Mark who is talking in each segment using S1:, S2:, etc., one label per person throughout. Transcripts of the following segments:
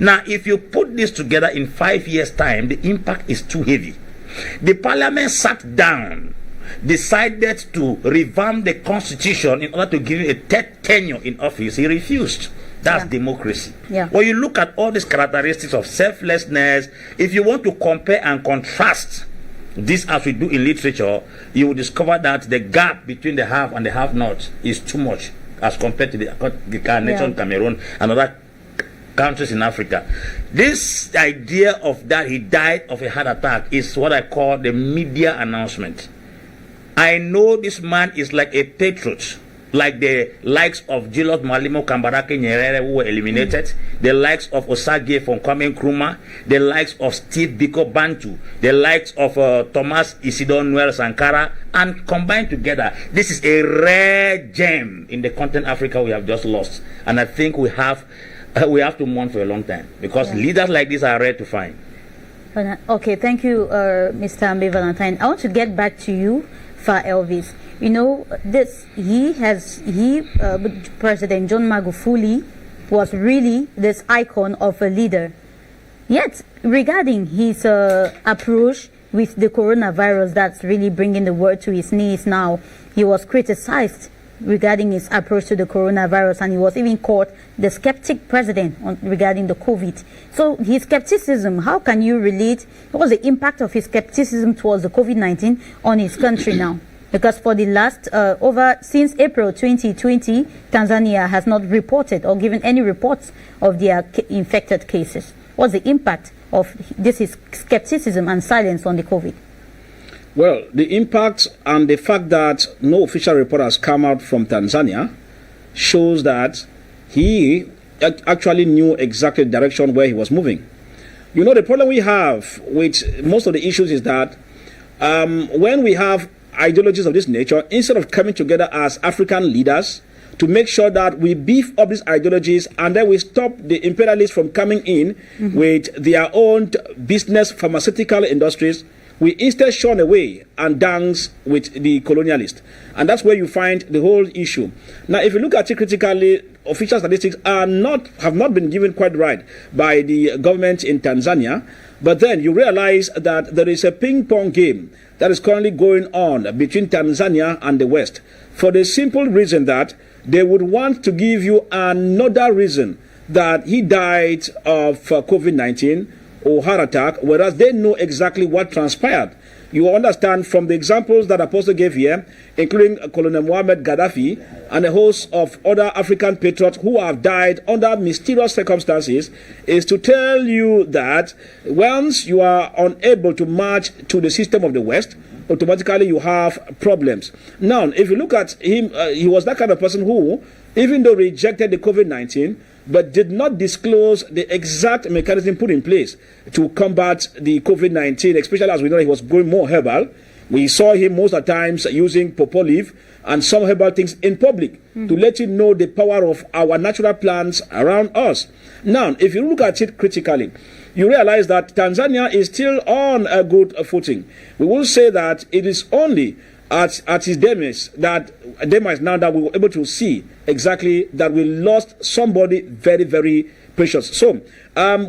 S1: Now, if you put this together in 5 years' time, the impact is too heavy. The parliament sat down, decided to revamp the constitution in order to give him a third tenure in office. He refused. That's democracy. When you look at all these characteristics of selflessness, if you want to compare and contrast this as we do in literature, you will discover that the gap between the have and the have-not is too much as compared to the nation Cameroon and other countries in Africa. This idea of that he died of a heart attack is what I call the media announcement. I know this man is like a patriot, like the likes of Julius Malemo Kambarake Nyerere, who were eliminated, the likes of Osage from Kwame Nkrumah, the likes of Steve Biko Bantu, the likes of Thomas Isidore Noel Sankara, and combined together, this is a rare gem in the continent Africa we have just lost. And I think we have to mourn for a long time, because leaders like this are rare to find.
S2: Okay, thank you, Mr. Ambe Valentine. I want to get back to you, Fay Elvis. You know, President John Magufuli was really this icon of a leader. Yet, regarding his approach with the coronavirus that's really bringing the world to his knees now, he was criticized regarding his approach to the coronavirus, and he was even called the skeptic president regarding the COVID. So his skepticism, how can you relate? What was the impact of his skepticism towards the COVID-19 on his country now? Because for the last, since April 2020, Tanzania has not reported or given any reports of their infected cases. What's the impact of this skepticism and silence on the COVID?
S3: Well, the impact and the fact that no official report has come out from Tanzania shows that he actually knew exactly the direction where he was moving. You know, the problem we have with most of the issues is that when we have ideologies of this nature, instead of coming together as African leaders to make sure that we beef up these ideologies and then we stop the imperialists from coming in with their own business pharmaceutical industries, we instead shun away and dance with the colonialists. And that's where you find the whole issue. Now, if you look at it critically, official statistics have not been given quite right by the government in Tanzania. But then you realize that there is a ping-pong game that is currently going on between Tanzania and the West, for the simple reason that they would want to give you another reason that he died of COVID-19 or heart attack, whereas they know exactly what transpired. You understand from the examples that Apostle gave here, including Colonel Muhammad Gaddafi and a host of other African patriots who have died under mysterious circumstances, is to tell you that once you are unable to march to the system of the West, automatically you have problems. Now, if you look at him, he was that kind of person who, even though rejected the COVID-19, but did not disclose the exact mechanism put in place to combat the COVID-19, especially as we know he was going more herbal. We saw him most of the times using pawpaw leaf and some herbal things in public to let you know the power of our natural plants around us. Now, if you look at it critically, you realize that Tanzania is still on a good footing. We will say that it is only at his demise now that we were able to see exactly that we lost somebody very, very precious. So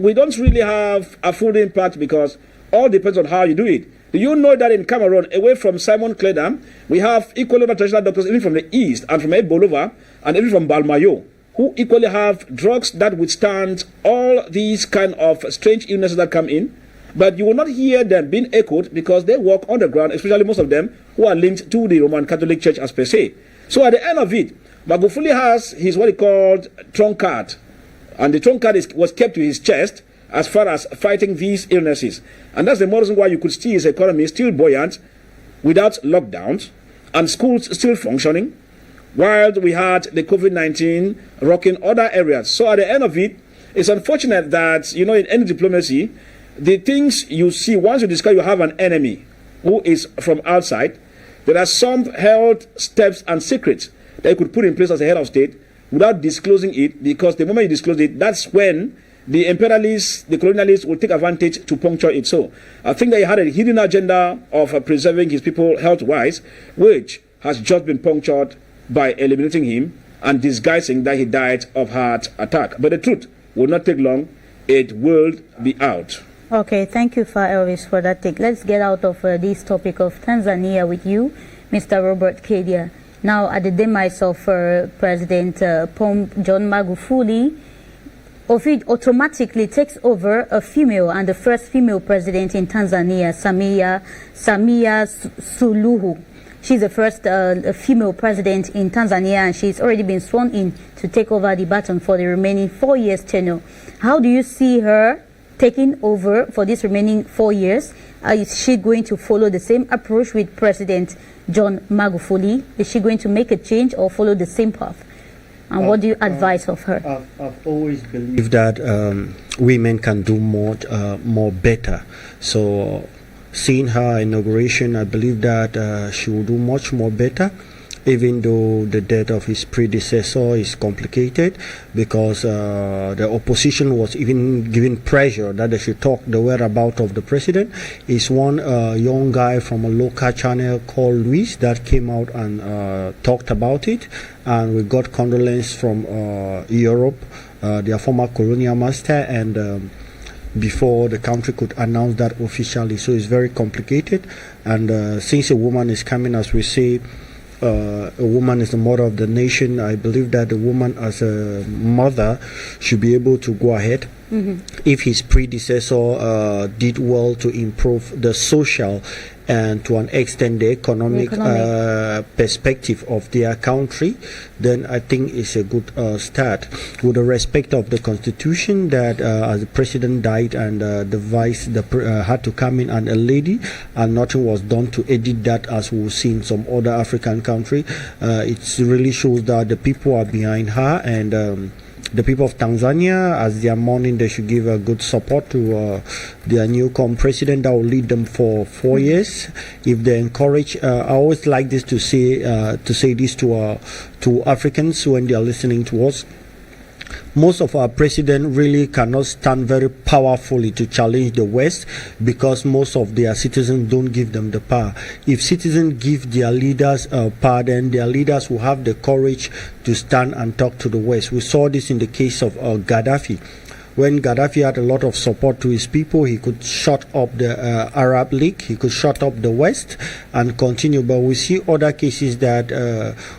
S3: we don't really have a full impact because all depends on how you do it. Do you know that in Cameroon, away from Simon Cledam, we have equally traditional doctors even from the east and from Ebolova and even from Balmayo, who equally have drugs that withstand all these kind of strange illnesses that come in? But you will not hear them being echoed because they work on the ground, especially most of them who are linked to the Roman Catholic Church as per se. So at the end of it, Magufuli has his what he called trump card. And the trump card was kept to his chest as far as fighting these illnesses. And that's the more reason why you could see his economy still buoyant without lockdowns and schools still functioning, while we had the COVID-19 rocking other areas. So at the end of it, it's unfortunate that, you know, in any diplomacy, the things you see, once you discover you have an enemy who is from outside, there are some held steps and secrets that you could put in place as a head of state without disclosing it, because the moment you disclose it, that's when the imperialists, the colonialists will take advantage to puncture it. So I think that he had a hidden agenda of preserving his people health-wise, which has just been punctured by eliminating him and disguising that he died of heart attack. But the truth will not take long. It will be out.
S2: Okay, thank you, Fay Elvis, for that take. Let's get out of this topic of Tanzania with you, Mr. Robert Kedia. Now, at the demise of President John Magufuli, it automatically takes over a female, and the first female president in Tanzania, Samia Suluhu. She's the first female president in Tanzania, and she's already been sworn in to take over the baton for the remaining 4 years tenure. How do you see her taking over for this remaining 4 years? Is she going to follow the same approach with President John Magufuli? Is she going to make a change or follow the same path? And what do you advise of her?
S4: I've always believed that women can do more better. So seeing her inauguration, I believe that she will do much more better, even though the death of his predecessor is complicated, because the opposition was even giving pressure that they should talk the whereabouts of the president. Is one young guy from a local channel called Luis that came out and talked about it, and we got condolence from Europe, their former colonial master, and before the country could announce that officially. So it's very complicated, and since a woman is coming, as we say, a woman is the mother of the nation. I believe that the woman as a mother should be able to go ahead. If his predecessor did well to improve the social and to an extent the economic perspective of their country, then I think it's a good start. With the respect of the constitution, that as the president died and the vice had to come in and a lady, and nothing was done to edit that, as we've seen some other African country, it really shows that the people are behind her, and the people of Tanzania, as they are mourning, they should give a good support to their newcomer president that will lead them for 4 years. If they encourage, I always like this to say this to Africans when they are listening to us. Most of our presidents really cannot stand very powerfully to challenge the West, because most of their citizens don't give them the power. If citizens give their leaders power, then their leaders will have the courage to stand and talk to the West. We saw this in the case of Gaddafi. When Gaddafi had a lot of support to his people, he could shut up the Arab League, he could shut up the West and continue. But we see other cases that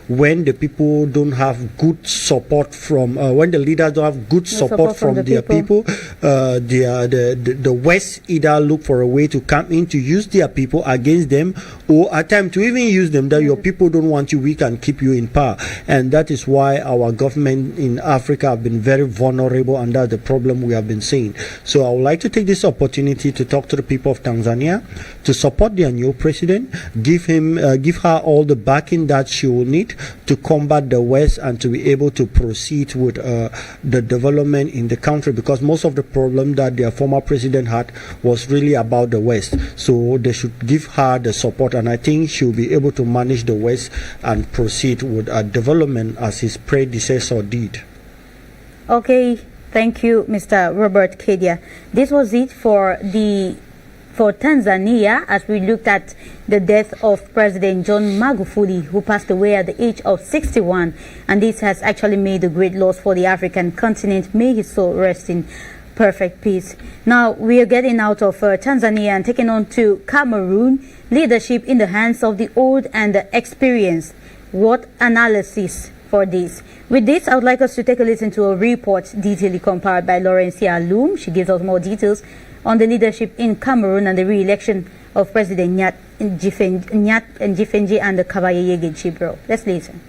S4: when the people don't have good support from, when the leaders don't have good support from their people, the West either look for a way to come in to use their people against them, or at times to even use them, that your people don't want you, we can keep you in power. And that is why our government in Africa have been very vulnerable, and that's the problem we have been seeing. So I would like to take this opportunity to talk to the people of Tanzania to support their new president, give her all the backing that she will need to combat the West and to be able to proceed with the development in the country, because most of the problem that their former president had was really about the West. So they should give her the support, and I think she will be able to manage the West and proceed with development as his predecessor did.
S2: Okay. Thank you, Mr. Robert Kedia. This was it for Tanzania, as we looked at the death of President John Magufuli, who passed away at the age of 61. And this has actually made a great loss for the African continent. May his soul rest in perfect peace. Now, we are getting out of Tanzania and taking on to Cameroon. Leadership in the hands of the old and the experienced. What analysis for this? With this, I would like us to take a listen to a report detailedly compiled by Laurencia Loom. She gives us more details on the leadership in Cameroon and the re-election of President Nyat Njiffenji and the Kabayeye Jibril. Let's listen.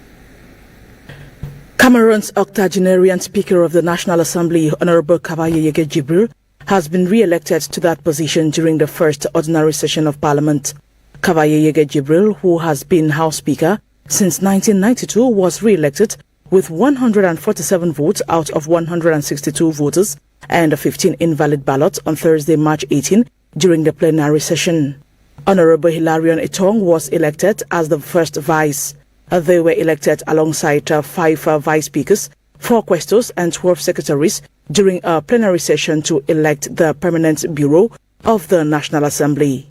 S5: Cameroon's octogenarian Speaker of the National Assembly, Honorable Kabayeye Jibril, has been re-elected to that position during the first ordinary session of Parliament. Kabayeye Jibril, who has been House Speaker since 1992, was re-elected with 147 votes out of 162 voters and 15 invalid ballots on Thursday, March 18, during the plenary session. Honorable Hilarion Etong was elected as the first vice. They were elected alongside 5 vice speakers, 4 quaestors and 12 secretaries during a plenary session to elect the Permanent Bureau of the National Assembly.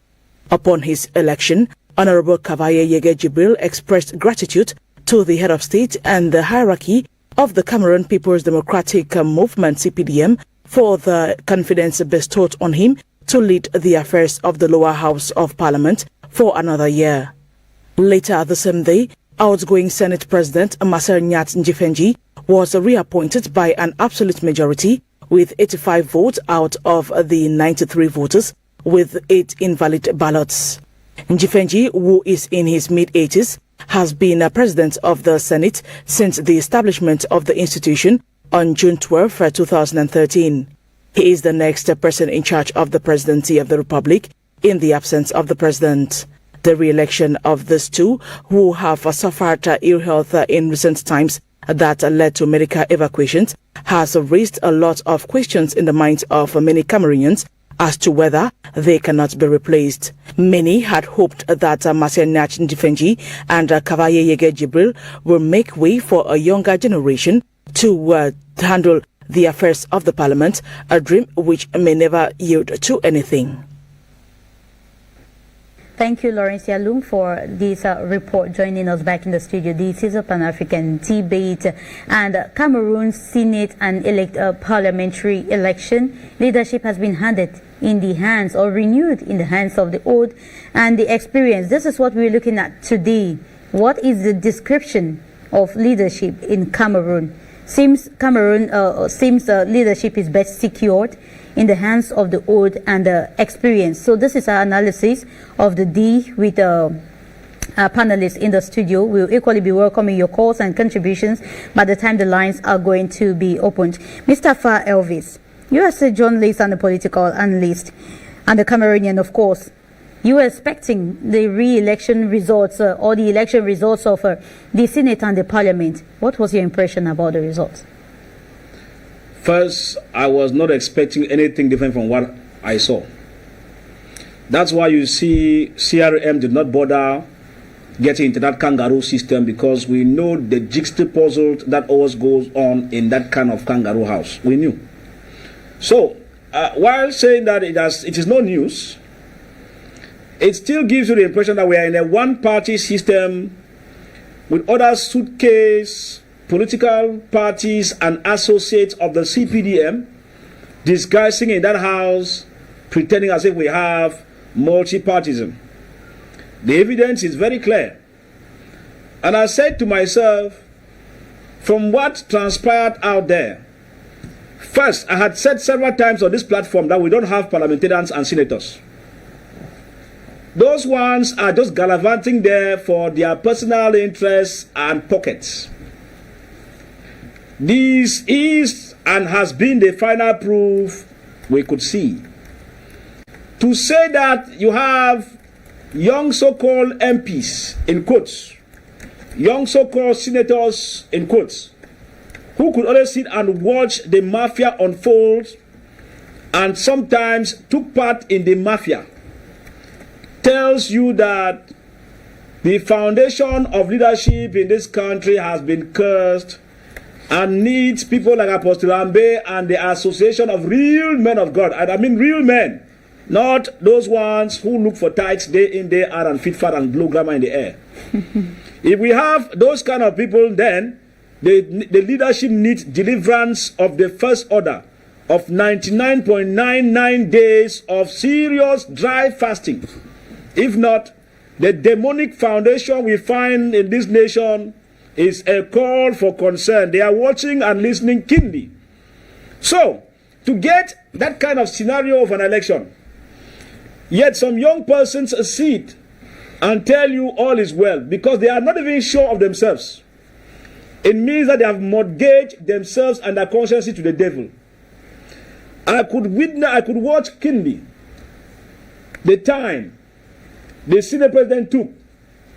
S5: Upon his election, Honorable Kabayeye Jibril expressed gratitude to the head of state and the hierarchy of the Cameroon People's Democratic Movement (CPDM) for the confidence bestowed on him to lead the affairs of the lower house of parliament for another year. Later the same day, outgoing Senate President Marcel Nyat Njifenji was reappointed by an absolute majority with 85 votes out of the 93 voters, with 8 invalid ballots. Njifenji, who is in his mid-80s, has been a president of the Senate since the establishment of the institution on June 12, 2013. He is the next person in charge of the presidency of the Republic in the absence of the president. The re-election of these two, who have suffered ill health in recent times that led to medical evacuations, has raised a lot of questions in the minds of many Cameroonians as to whether they cannot be replaced. Many had hoped that Marcel Nyat Njifenji and Kavaye Yege Jibril will make way for a younger generation to handle the affairs of the parliament, a dream which may never yield to anything.
S2: Thank you, Lawrence Yalum, for this report, joining us back in the studio. This is a Pan-African debate, and Cameroon's Senate and parliamentary election leadership has been handed in the hands, or renewed in the hands, of the old and the experienced. This is what we're looking at today. What is the description of leadership in Cameroon? Seems leadership is best secured in the hands of the old and the experienced. So this is our analysis of the day with our panelists in the studio. We'll equally be welcoming your calls and contributions by the time the lines are going to be opened. Mr. Fay Elvis, you as a journalist and a political analyst, and a Cameroonian, of course, you were expecting the re-election results or the election results of the Senate and the Parliament. What was your impression about the results?
S3: First, I was not expecting anything different from what I saw. That's why you see CRM did not bother getting into that kangaroo system, because we know the jigsaw puzzle that always goes on in that kind of kangaroo house. We knew. So, while saying that it is no news, it still gives you the impression that we are in a one-party system with other suitcase political parties and associates of the CPDM disguising in that house, pretending as if we have multi-partism. The evidence is very clear. And I said to myself, from what transpired out there, first, I had said several times on this platform that we don't have parliamentarians and senators. Those ones are just gallivanting there for their personal interests and pockets. This is and has been the final proof we could see. To say that you have young so-called MPs, in quotes, young so-called senators, in quotes, who could only sit and watch the mafia unfold and sometimes took part in the mafia, tells you that the foundation of leadership in this country has been cursed and needs people like Apostle Ambe and the association of real men of God. And I mean real men, not those ones who look for tithes day in, day out and fit fat and blow glamour in the air. If we have those kind of people, then the leadership needs deliverance of the first order of 99.99 days of serious dry fasting. If not, the demonic foundation we find in this nation is a call for concern. They are watching and listening keenly. So, to get that kind of scenario of an election, yet some young persons sit and tell you all is well because they are not even sure of themselves. It means that they have mortgaged themselves and their conscience to the devil. I could watch keenly the time the senior president took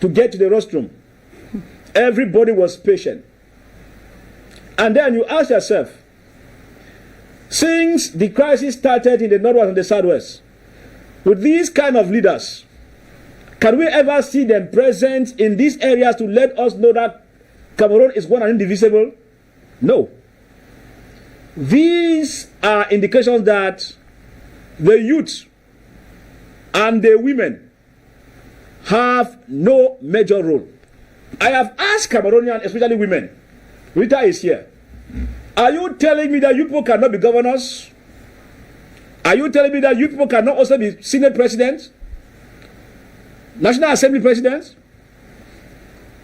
S3: to get to the rostrum. Everybody was patient. And then you ask yourself, since the crisis started in the northwest and the southwest, with these kind of leaders, can we ever see them present in these areas to let us know that Cameroon is one and indivisible? No. These are indications that the youth and the women have no major role. I have asked Cameroonians, especially women, Rita is here. Are you telling me that you people cannot be governors? Are you telling me that you people cannot also be Senate presidents? National Assembly presidents?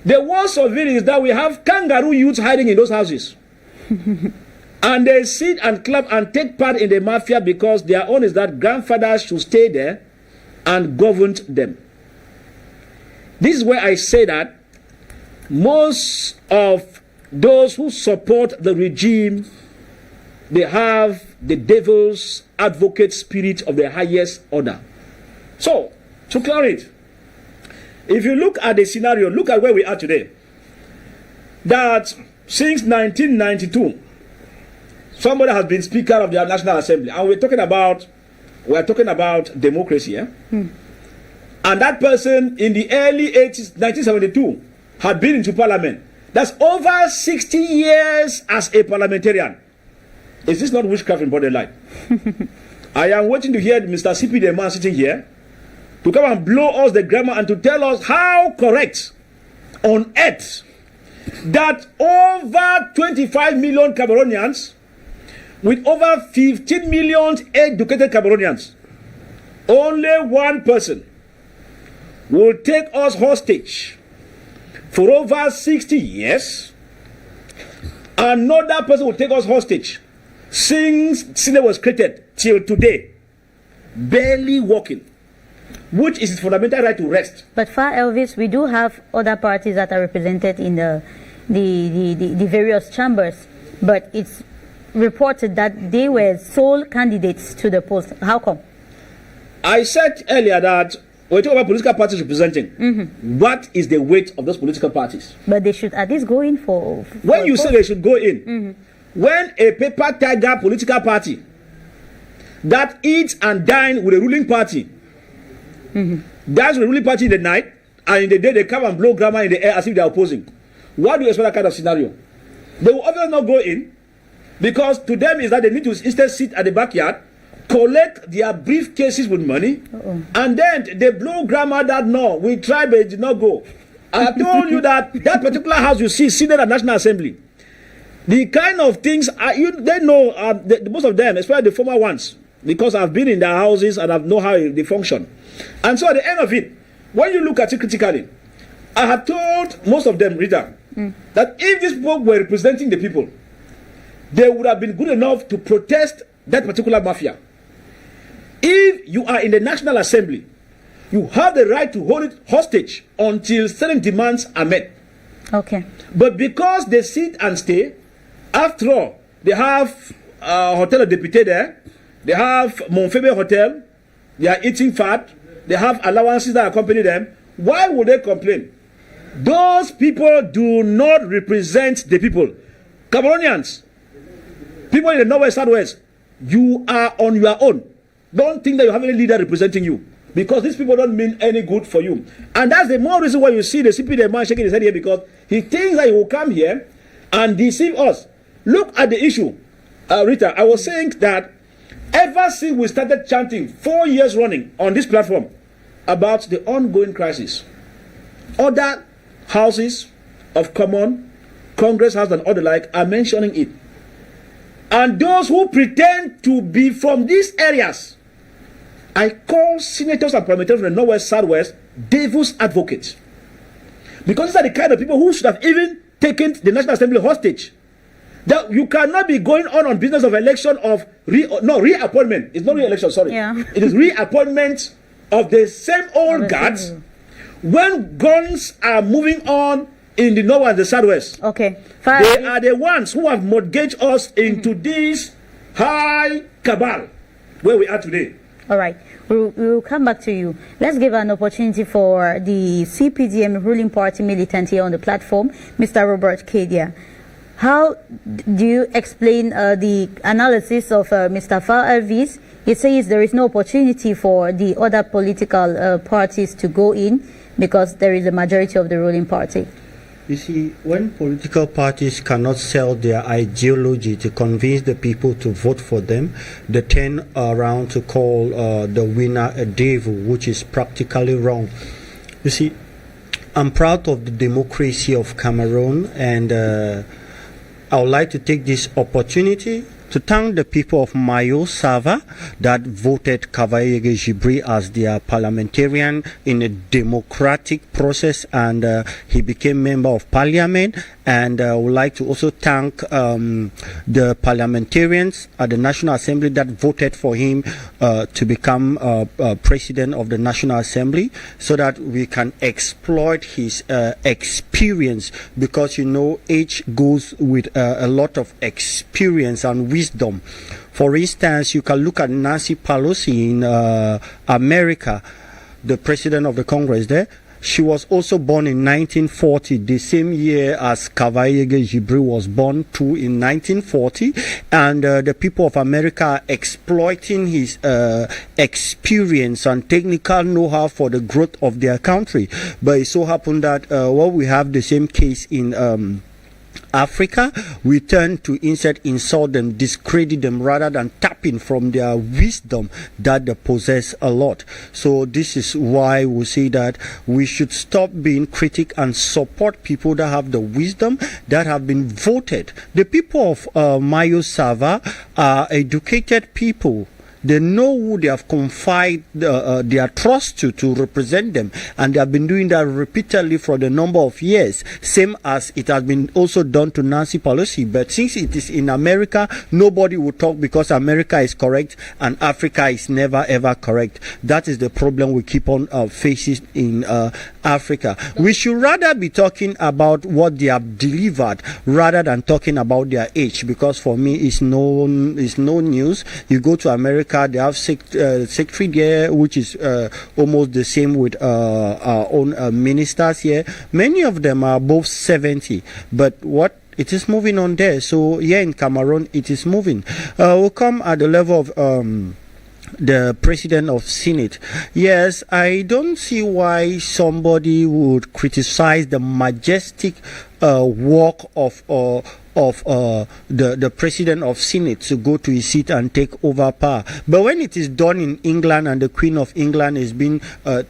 S3: The worst of it is that we have kangaroo youths hiding in those houses. And they sit and clap and take part in the mafia because their own is that grandfathers should stay there and govern them. This is where I say that most of those who support the regime, they have the devil's advocate spirit of the highest order. So, to clear it, if you look at the scenario, look at where we are today. That since 1992, somebody has been Speaker of the National Assembly, and we're talking about democracy, yeah? And that person in the early 80s, 1972, had been into Parliament. That's over 60 years as a parliamentarian. Is this not witchcraft in borderline? I am waiting to hear Mr. CP, the man sitting here, to come and blow us the grammar and to tell us how correct on earth that over 25 million Cameroonians with over 15 million educated Cameroonians, only one person will take us hostage for over 60 years. Another person will take us hostage since Senate was created till today, barely walking, which is his fundamental right to rest.
S2: But Fay Elvis, we do have other parties that are represented in the various chambers, but it's reported that they were sole candidates to the post. How come?
S3: I said earlier that we're talking about political parties representing. What is the weight of those political parties?
S2: But they should at least go in for
S3: when you say they should go in, when a paper tiger political party that eats and dines with a ruling party, that's the ruling party in the night, and in the day they come and blow grammar in the air as if they are opposing. What do you expect that kind of scenario? They will obviously not go in, because to them is that they need to instead sit at the backyard, collect their briefcases with money, and then they blow grammar that no, we tried but it did not go. I have told you that that particular house you see, Senate and National Assembly, the kind of things they know, most of them, especially the former ones, because I've been in their houses and I know how they function. And so at the end of it, when you look at it critically, I have told most of them, Rita, that if these people were representing the people, they would have been good enough to protest that particular mafia. If you are in the National Assembly, you have the right to hold it hostage until certain demands are met.
S2: Okay.
S3: But because they sit and stay, after all, they have Hotel de Député there, they have Monfebe Hotel, they are eating fat, they have allowances that accompany them. Why would they complain? Those people do not represent the people. Cameroonians, people in the Northwest, Southwest, you are on your own. Don't think that you have any leader representing you, because these people don't mean any good for you. And that's the more reason why you see the CP, the man shaking his head here, because he thinks that he will come here and deceive us. Look at the issue. Rita, I was saying that ever since we started chanting 4 years running on this platform about the ongoing crisis, other houses of common, Congress House and other like are mentioning it. And those who pretend to be from these areas, I call senators and parliamentarians from the Northwest, Southwest, devil's advocates. Because these are the kind of people who should have even taken the National Assembly hostage. That you cannot be going on business of election of reappointment. It's not re-election, sorry.
S2: Yeah.
S3: It is reappointment of the same old guards when guns are moving on in the North and the Southwest.
S2: Okay.
S3: They are the ones who have mortgaged us into this high cabal where we are today.
S2: All right. We'll come back to you. Let's give an opportunity for the CPDM ruling party militant here on the platform, Mr. Robert Kedia. How do you explain the analysis of Mr. Fay Elvis? He says there is no opportunity for the other political parties to go in because there is a majority of the ruling party.
S4: You see, when political parties cannot sell their ideology to convince the people to vote for them, they turn around to call the winner a devil, which is practically wrong. You see, I'm proud of the democracy of Cameroon, and I would like to take this opportunity to thank the people of Mayo Sava that voted Kavaye Jibri as their parliamentarian in a democratic process, and he became member of parliament. And I would like to also thank the parliamentarians at the National Assembly that voted for him to become president of the National Assembly, so that we can exploit his experience, because age goes with a lot of experience and wisdom. For instance, you can look at Nancy Pelosi in America, the president of the Congress there. She was also born in 1940, the same year as Kavaye Jibri was born too, in 1940. And the people of America are exploiting his experience and technical know-how for the growth of their country. But it so happened that we have the same case in Africa. We turn to instead insult them, discredit them, rather than tapping from their wisdom that they possess a lot. So this is why we say that we should stop being critic and support people that have the wisdom, that have been voted. The people of Mayo Sava are educated people. They know who they have confided their trust to represent them, and they have been doing that repeatedly for the number of years, same as it has been also done to Nancy Pelosi. But since it is in America, nobody will talk, because America is correct and Africa is never ever correct. That is the problem we keep on facing in Africa. We should rather be talking about what they have delivered rather than talking about their age, because for me it's no news. You go to America, they have secretary there, which is almost the same with our own ministers here. Many of them are above 70, but it is moving on there. So here in Cameroon, it is moving. We'll come at the level of the president of Senate. Yes, I don't see why somebody would criticize the majestic work of the president of Senate to go to his seat and take over power. But when it is done in England and the Queen of England is being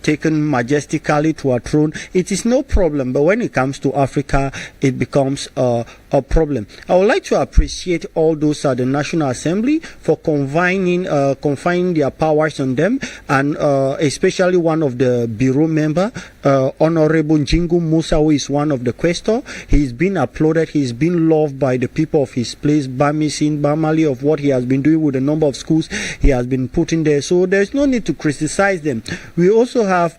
S4: taken majestically to her throne, it is no problem. But when it comes to Africa, it becomes a problem. I would like to appreciate all those at the National Assembly for confining their powers on them, and especially one of the bureau member, Honorable Njingu Musa, who is one of the questor. He's been applauded. He's been loved by the people of his place, Bamali, of what he has been doing with the number of schools he has been putting there. So there's no need to criticize them. We also have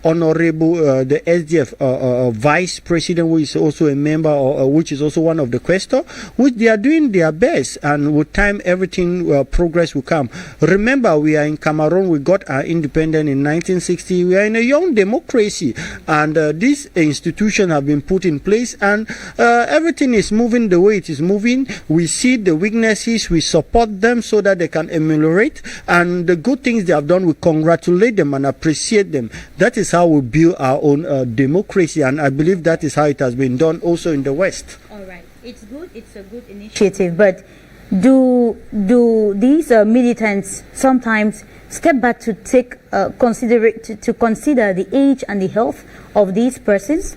S4: Honorable the SDF Vice President, who is also a member, which is also one of the questor, which they are doing their best, and with time everything progress will come. Remember, we are in Cameroon. We got our independence in 1960. We are in a young democracy, and these institutions have been put in place, and everything is moving the way it is moving. We see the weaknesses, we support them so that they can ameliorate, and the good things they have done, we congratulate them and appreciate them. That is how we build our own democracy, and I believe that is how it has been done also in the West.
S2: All right, it's good. It's a good initiative, but do these militants sometimes step back to take consider the age and the health of these persons?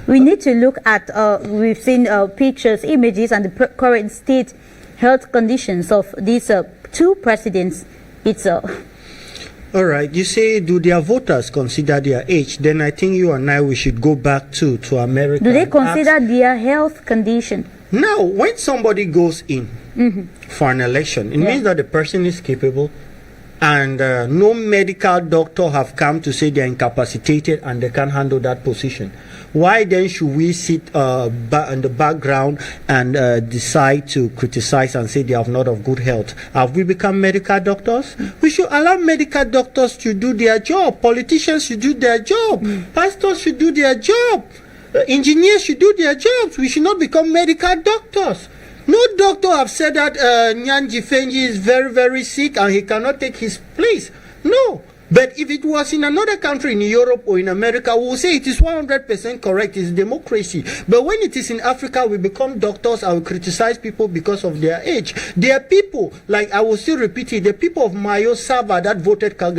S2: We need to look at, we've seen pictures, images, and the current state health conditions of these two presidents. It's
S4: all right, you say, do their voters consider their age? Then I think you and I, we should go back to America.
S2: Do they consider their health condition?
S4: Now, when somebody goes in for an election, it means that the person is capable, and no medical doctor have come to say they're incapacitated and they can't handle that position. Why then should we sit in the background and decide to criticize and say they have not of good health? Have we become medical doctors? We should allow medical doctors to do their job. Politicians should do their job. Pastors should do their job. Engineers should do their jobs. We should not become medical doctors. No doctor have said that Nyanji Fenji is very, very sick and he cannot take his place. No. But if it was in another country, in Europe or in America, we will say it is 100% correct. It's democracy. But when it is in Africa, we become doctors and we criticize people because of their age. There are people, like I will still repeat it, the people of Mayo Sava that voted Très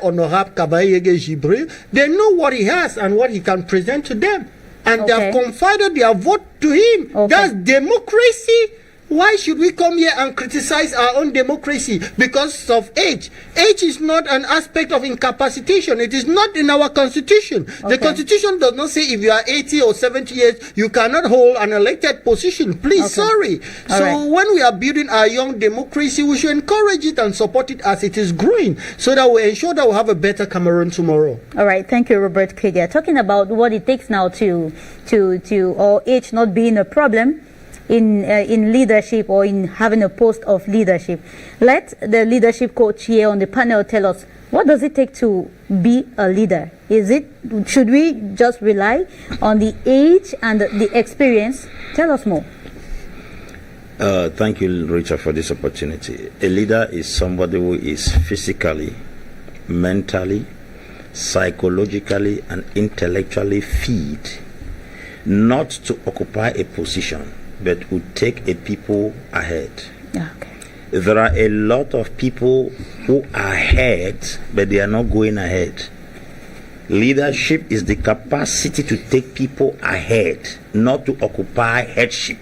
S4: Honorable Kavaye Jibril, they know what he has and what he can present to them.
S6: and they have
S2: Okay.
S6: confided their vote to him.
S2: Okay.
S6: That's democracy. Why should we come here and criticize our own democracy because of age? Age is not an aspect of incapacitation. It is not in our constitution. The
S2: Okay.
S6: constitution does not say if you are 80 or 70 years, you cannot hold an elected position. Please,
S2: Okay.
S6: sorry.
S2: All
S6: So
S2: right.
S6: when we are building our young democracy, we should encourage it and support it as it is growing so that we ensure that we have a better Cameroon tomorrow.
S2: All right, thank you, Robert Kedia. Talking about what it takes now to or age not being a problem in leadership or in having a post of leadership. Let the leadership coach here on the panel tell us, what does it take to be a leader? Should we just rely on the age and the experience? Tell us more.
S1: Thank you, Richard, for this opportunity. A leader is somebody who is physically, mentally, psychologically, and intellectually fit, not to occupy a position, but would take a people ahead.
S2: Okay.
S1: There are a lot of people who are ahead, but they are not going ahead. Leadership is the capacity to take people ahead, not to occupy headship.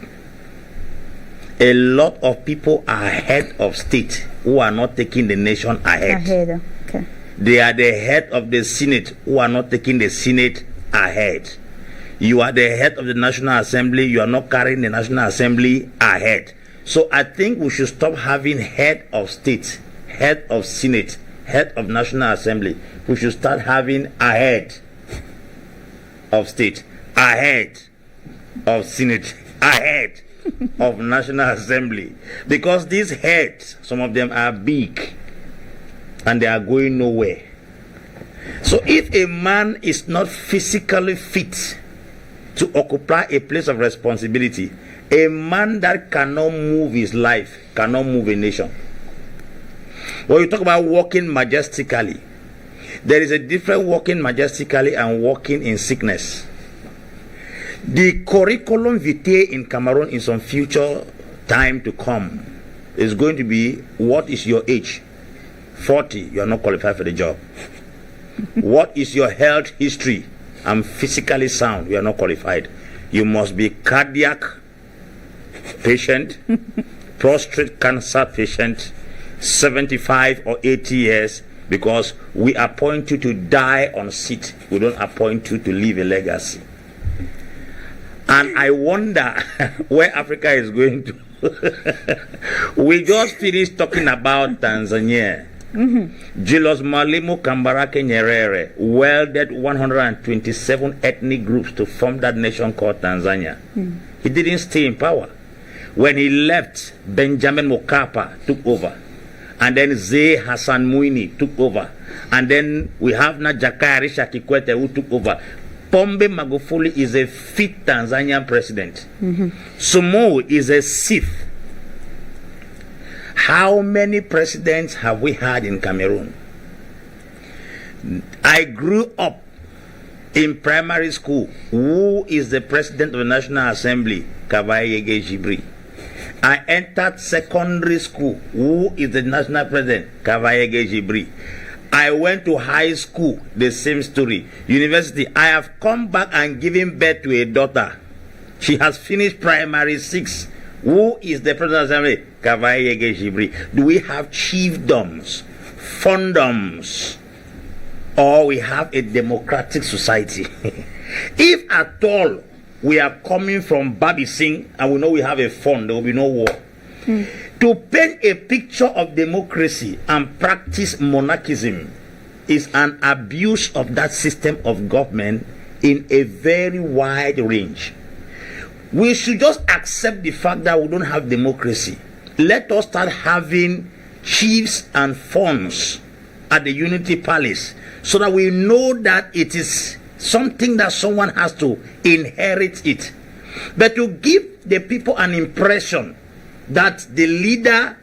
S1: A lot of people are head of state who are not taking the nation ahead.
S2: Okay.
S1: They are the head of the Senate who are not taking the Senate ahead. You are the head of the National Assembly, you are not carrying the National Assembly ahead. So I think we should stop having head of state, head of Senate, head of National Assembly. We should start having ahead of state, ahead of Senate, ahead of National Assembly. Because these heads, some of them are big and they are going nowhere. So if a man is not physically fit to occupy a place of responsibility, a man that cannot move his life cannot move a nation. When you talk about walking majestically, there is a difference walking majestically and walking in sickness. The curriculum vitae in Cameroon in some future time to come is going to be, what is your age? 40, you are not qualified for the job. What is your health history? I'm physically sound, you are not qualified. You must be cardiac patient, prostate cancer patient, 75 or 80 years, because we appoint you to die on seat. We don't appoint you to leave a legacy. And I wonder where Africa is going to. We just finished talking about Tanzania. Julius Malemu Kambarake Nyerere welded 127 ethnic groups to form that nation called Tanzania. He didn't stay in power. When he left, Benjamin Mkapa took over, and then Zee Hassan Mwini took over, and then we have now Jakaya Risha Kikwete who took over. Pombe Magufuli is a fit Tanzanian president. Sumo is a Sith. How many presidents have we had in Cameroon? I grew up in primary school. Who is the president of the National Assembly? Kavayege Jibri. I entered secondary school. Who is the national president? Kavayege Jibri. I went to high school, the same story. University, I have come back and given birth to a daughter. She has finished primary 6. Who is the president of the assembly? Kavayege Jibri. Do we have chiefdoms, fondoms, or we have a democratic society? If at all we are coming from Babi Singh and we know we have a fund, there will be no war. To paint a picture of democracy and practice monarchism is an abuse of that system of government in a very wide range. We should just accept the fact that we don't have democracy. Let us start having chiefs and funds at the Unity Palace so that we know that it is something that someone has to inherit it. But to give the people an impression that the leader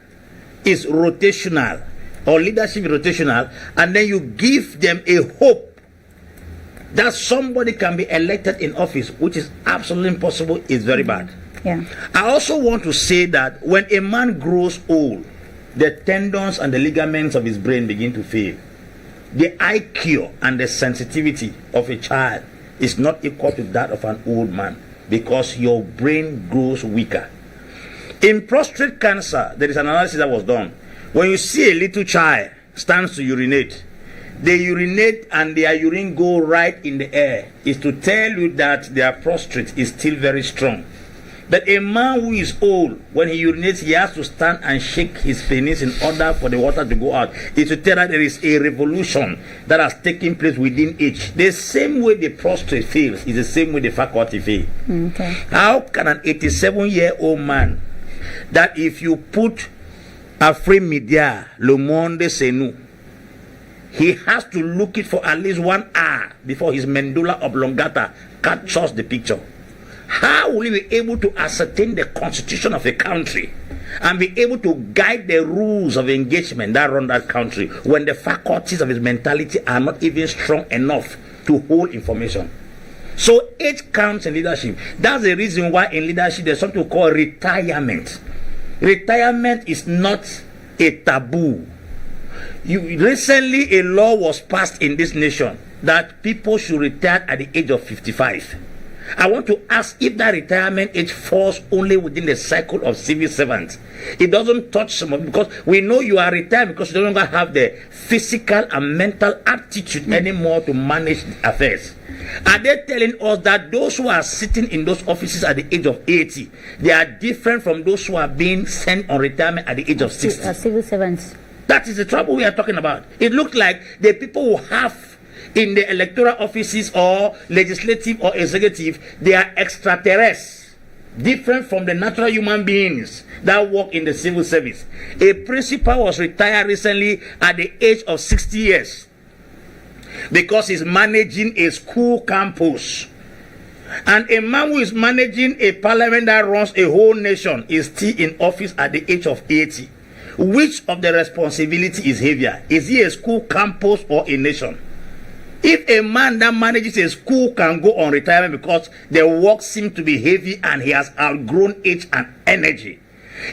S1: is rotational or leadership is rotational, and then you give them a hope that somebody can be elected in office, which is absolutely impossible, is very bad.
S2: Yeah.
S1: I also want to say that when a man grows old, the tendons and the ligaments of his brain begin to fail. The IQ and the sensitivity of a child is not equal to that of an old man, because your brain grows weaker. In prostate cancer, there is an analysis that was done. When you see a little child stands to urinate, they urinate and their urine go right in the air, is to tell you that their prostate is still very strong. But a man who is old, when he urinates, he has to stand and shake his penis in order for the water to go out. It's to tell that there is a revolution that has taken place within age. The same way the prostate fails is the same way the faculty fails.
S2: Okay.
S1: How can an 87-year-old man, that if you put Afri Media, Le Monde, Senou, he has to look it for at least 1 hour before his medulla oblongata captures the picture? How will he be able to ascertain the constitution of a country and be able to guide the rules of engagement that run that country when the faculties of his mentality are not even strong enough to hold information? So age counts in leadership. That's the reason why in leadership there's something called retirement. Retirement is not a taboo. Recently a law was passed in this nation that people should retire at the age of 55. I want to ask if that retirement age falls only within the cycle of civil servants. It doesn't touch someone, because we know you are retired because you no longer have the physical and mental aptitude anymore to manage affairs. Are they telling us that those who are sitting in those offices at the age of 80, they are different from those who are being sent on retirement at the age of 60?
S2: Civil servants.
S1: That is the trouble we are talking about. It looks like the people who have in the electoral offices or legislative or executive, they are extraterrestrials, different from the natural human beings that work in the civil service. A principal was retired recently at the age of 60 years because he's managing a school campus. And a man who is managing a parliament that runs a whole nation is still in office at the age of 80. Which of the responsibility is heavier? Is he a school campus or a nation? If a man that manages a school can go on retirement because the work seems to be heavy and he has outgrown age and energy,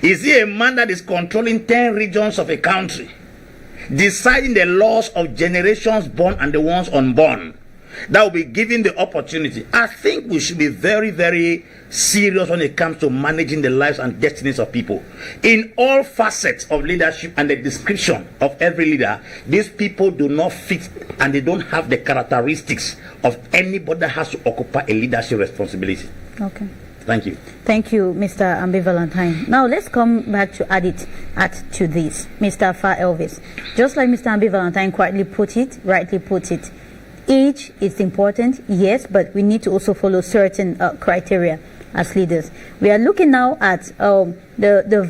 S1: is he a man that is controlling 10 regions of a country, deciding the laws of generations born and the ones unborn, that will be given the opportunity? I think we should be very, very serious when it comes to managing the lives and destinies of people. In all facets of leadership and the description of every leader, these people do not fit and they don't have the characteristics of anybody that has to occupy a leadership responsibility.
S2: Okay.
S1: Thank you.
S2: Thank you, Mr. Ambe Valentine. Now let's come back to add to this, Mr. Fay Elvis. Just like Mr. Ambe Valentine rightly put it, age is important, yes, but we need to also follow certain criteria as leaders. We are looking now at the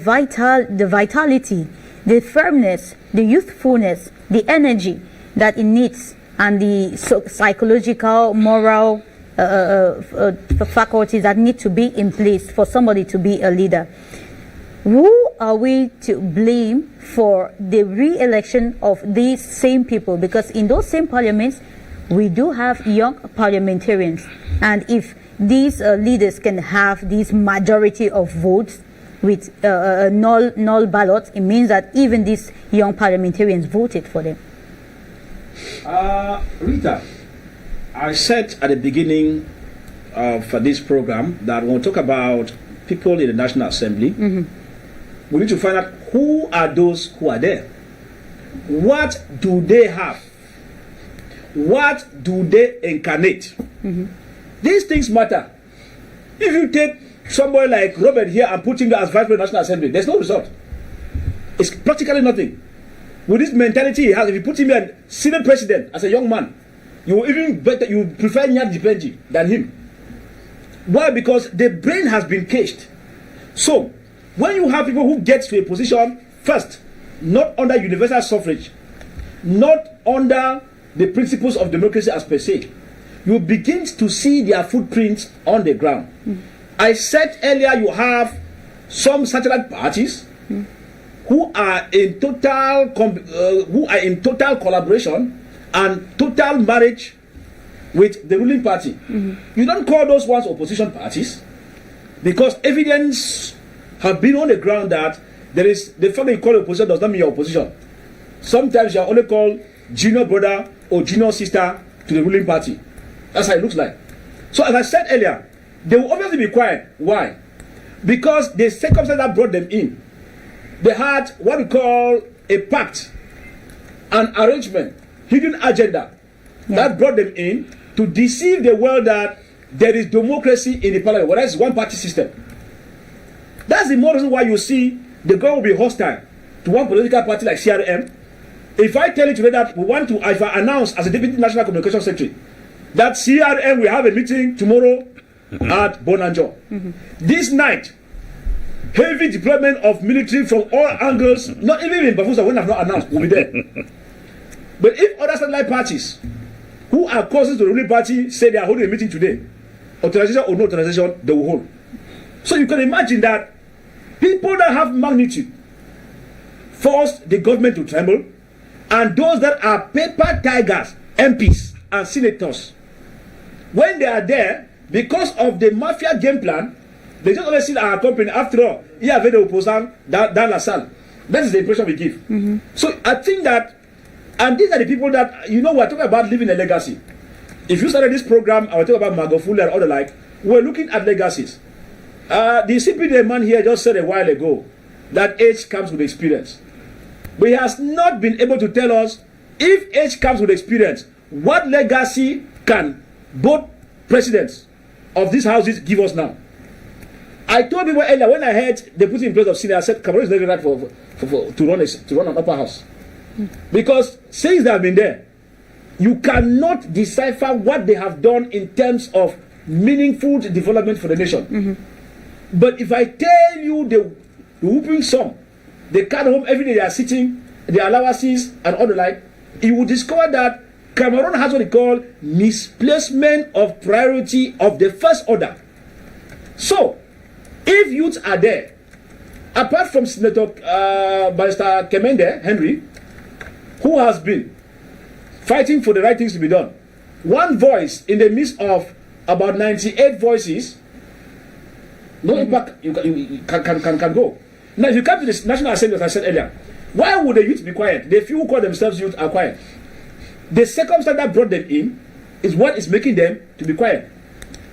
S2: vitality, the firmness, the youthfulness, the energy that it needs, and the psychological, moral faculties that need to be in place for somebody to be a leader. Who are we to blame for the re-election of these same people? Because in those same parliaments, we do have young parliamentarians, and if these leaders can have this majority of votes with null ballots, it means that even these young parliamentarians voted for them.
S3: Rita, I said at the beginning of this program that when we talk about people in the National Assembly, we need to find out who are those who are there. What do they have? What do they incarnate? These things matter. If you take somebody like Robert here and put him as Vice President of the National Assembly, there's no result. It's practically nothing. With this mentality he has, if you put him as Senate President as a young man, you will even better, you prefer Nyat Dipenji than him. Why? Because the brain has been caged. So, when you have people who get to a position, first, not under universal suffrage, not under the principles of democracy as per se, you begin to see their footprints on the ground. I said earlier, you have some satellite parties who are in total collaboration and total marriage with the ruling party. You don't call those ones opposition parties, because evidence have been on the ground that there is the fact that you call opposition does not mean you're opposition. Sometimes you are only called junior brother or junior sister to the ruling party. That's how it looks like. So as I said earlier, they will obviously be quiet. Why? Because the circumstance that brought them in, they had what we call a pact, an arrangement, hidden agenda that brought them in to deceive the world that there is democracy in the parliament, whereas it's one-party system. That's the more reason why you see the government will be hostile to one political party like CRM. If I tell you today that we want to, if I announce as a Deputy National Communication Secretary that CRM will have a meeting tomorrow at Bonanjo. This night, heavy deployment of military from all angles, not even in Bafusa when I've not announced, will be there. But if other satellite parties who are closest to the ruling party say they are holding a meeting today, authorization or no authorization, they will hold. So you can imagine that people that have magnitude force the government to tremble, and those that are paper tigers, MPs and senators, when they are there, because of the mafia game plan, they just only see our company. After all, il y avait des opposants dans la salle. That is the impression we give. So I think that, and these are the people that, you know, we're talking about living a legacy. If you started this program, I will talk about Magofuli and all the like, we're looking at legacies. The CPD man here just said a while ago that age comes with experience. But he has not been able to tell us, if age comes with experience, what legacy can both presidents of these houses give us now? I told people earlier, when I heard they put in place of senior, I said Cameroon is not right to run an upper house. Because since they have been there, you cannot decipher what they have done in terms of meaningful development for the nation. But if I tell you the whooping sum, they come home every day, they are sitting, their allowances and all the like, you will discover that Cameroon has what they call misplacement of priority of the first order. So, if youths are there, apart from Senator Barrister Kemende Henry, who has been fighting for the right things to be done, one voice in the midst of about 98 voices, no impact you can go. Now, if you come to the National Assembly, as I said earlier, why would the youth be quiet? The few who call themselves youth are quiet. The circumstance that brought them in is what is making them to be quiet.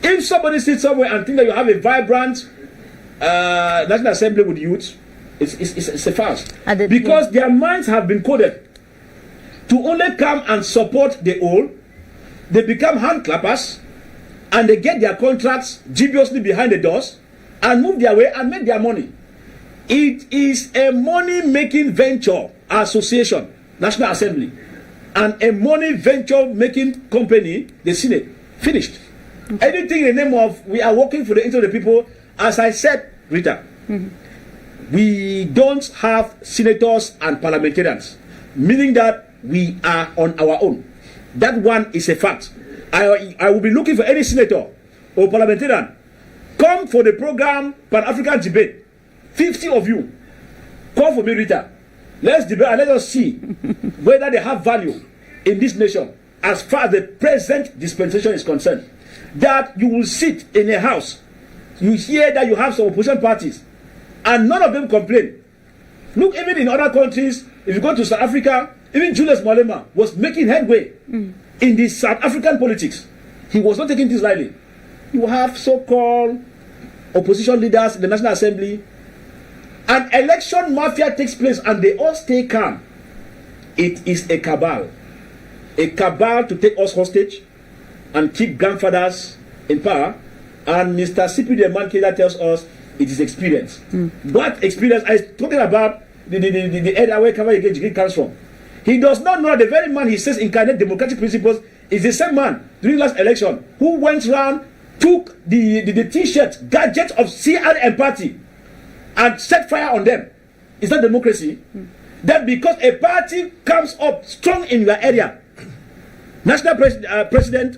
S3: If somebody sits somewhere and thinks that you have a vibrant National Assembly with youth, it's a farce. Because their minds have been coded to only come and support the old. They become hand clappers and they get their contracts dubiously behind the doors and move their way and make their money. It is a money-making venture association, National Assembly, and a money venture-making company, the Senate. Finished. Anything in the name of we are working for the interest of the people, as I said, Rita, we don't have senators and parliamentarians, meaning that we are on our own. That one is a fact. I will be looking for any senator or parliamentarian. Come for the program Pan-African debate. 50 of you. Come for me, Rita. Let's debate and let us see whether they have value in this nation as far as the present dispensation is concerned. That you will sit in a house, you hear that you have some opposition parties, and none of them complain. Look, even in other countries, if you go to South Africa, even Julius Malema was making headway in the South African politics. He was not taking this lightly. You have so-called opposition leaders in the National Assembly. An election mafia takes place and they all stay calm. It is a cabal. A cabal to take us hostage and keep grandfathers in power. And Mr. CP the man tells us it is experience. What experience? I'm talking about the area where Kavayege comes from. He does not know that the very man he says incarnate democratic principles is the same man during last election who went around, took the t-shirt, gadget of CRM party and set fire on them. Is that democracy? That because a party comes up strong in your area, national president,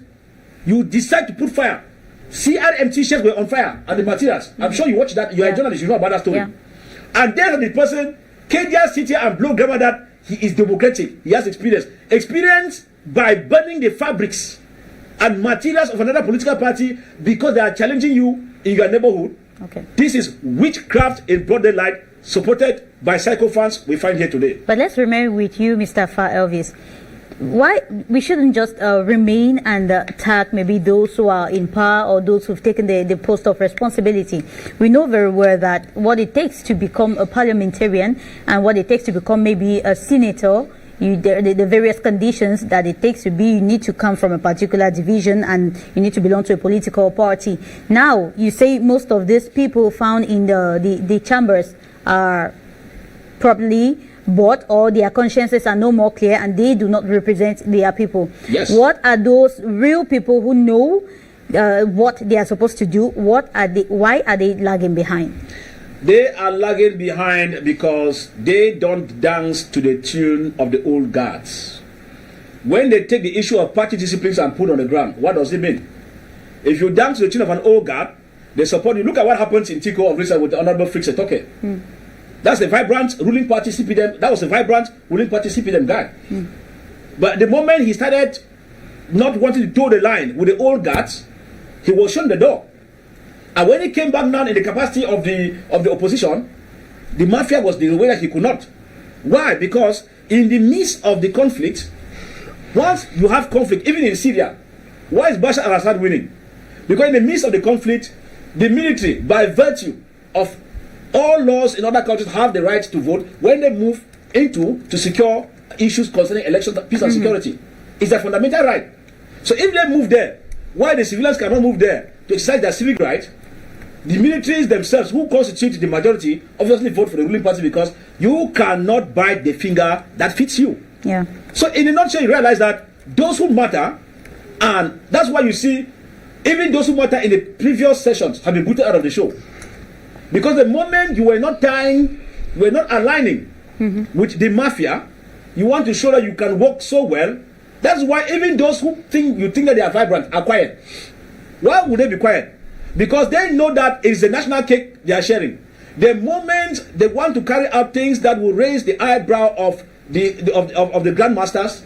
S3: you decide to put fire. CRM t-shirts were on fire and the materials. I'm sure you watch that. You're a journalist, you know about that story. And then the person came there, sit here and blow grammar that he is democratic. He has experience. Experience by burning the fabrics and materials of another political party because they are challenging you in your neighborhood.
S2: Okay.
S3: This is witchcraft in broad daylight, supported by psychophants we find here today.
S2: But let's remain with you, Mr. Fay Elvis. why we shouldn't just remain and attack maybe those who are in power or those who've taken the post of responsibility. We know very well that what it takes to become a parliamentarian and what it takes to become maybe a senator, the various conditions that it takes to be, you need to come from a particular division and you need to belong to a political party. Now, you say most of these people found in the chambers are probably bought, or their consciences are no more clear and they do not represent their people.
S3: Yes.
S2: What are those real people who know what they are supposed to do? Why are they lagging behind?
S3: They are lagging behind because they don't dance to the tune of the old guards. When they take the issue of party disciplines and put on the ground, what does it mean? If you dance to the tune of an old guard, they support you. Look at what happens in Tico of recent with the Honorable Frick Setoke. That's the vibrant ruling party CPDM. That was a vibrant ruling party CPDM guy. But the moment he started not wanting to toe the line with the old guards, he was shown the door. And when he came back now in the capacity of the opposition, the mafia was the way that he could not. Why? Because in the midst of the conflict, once you have conflict, even in Syria, why is Bashar al-Assad winning? Because in the midst of the conflict, the military, by virtue of all laws in other countries, have the right to vote when they move to secure issues concerning elections, peace and security. It's a fundamental right. So if they move there, why the civilians cannot move there to exercise their civic right? The militaries themselves, who constitute the majority, obviously vote for the ruling party because you cannot bite the finger that fits you.
S2: Yeah.
S3: So in a nutshell, you realize that those who matter, and that's why you see even those who matter in the previous sessions have been booted out of the show. Because the moment you were not aligning with the mafia, you want to show that you can work so well. That's why even those who think that they are vibrant are quiet. Why would they be quiet? Because they know that it is a national cake they are sharing. The moment they want to carry out things that will raise the eyebrow of the grandmasters,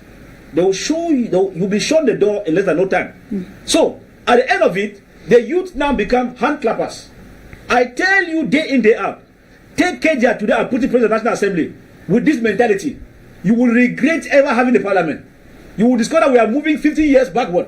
S3: they will show you. You'll be shown the door in less than no time. So at the end of it, the youth now become hand clappers. I tell you, day in, day out, take Kenya today and put it in the National Assembly with this mentality. You will regret ever having a parliament. You will discover we are moving 50 years backward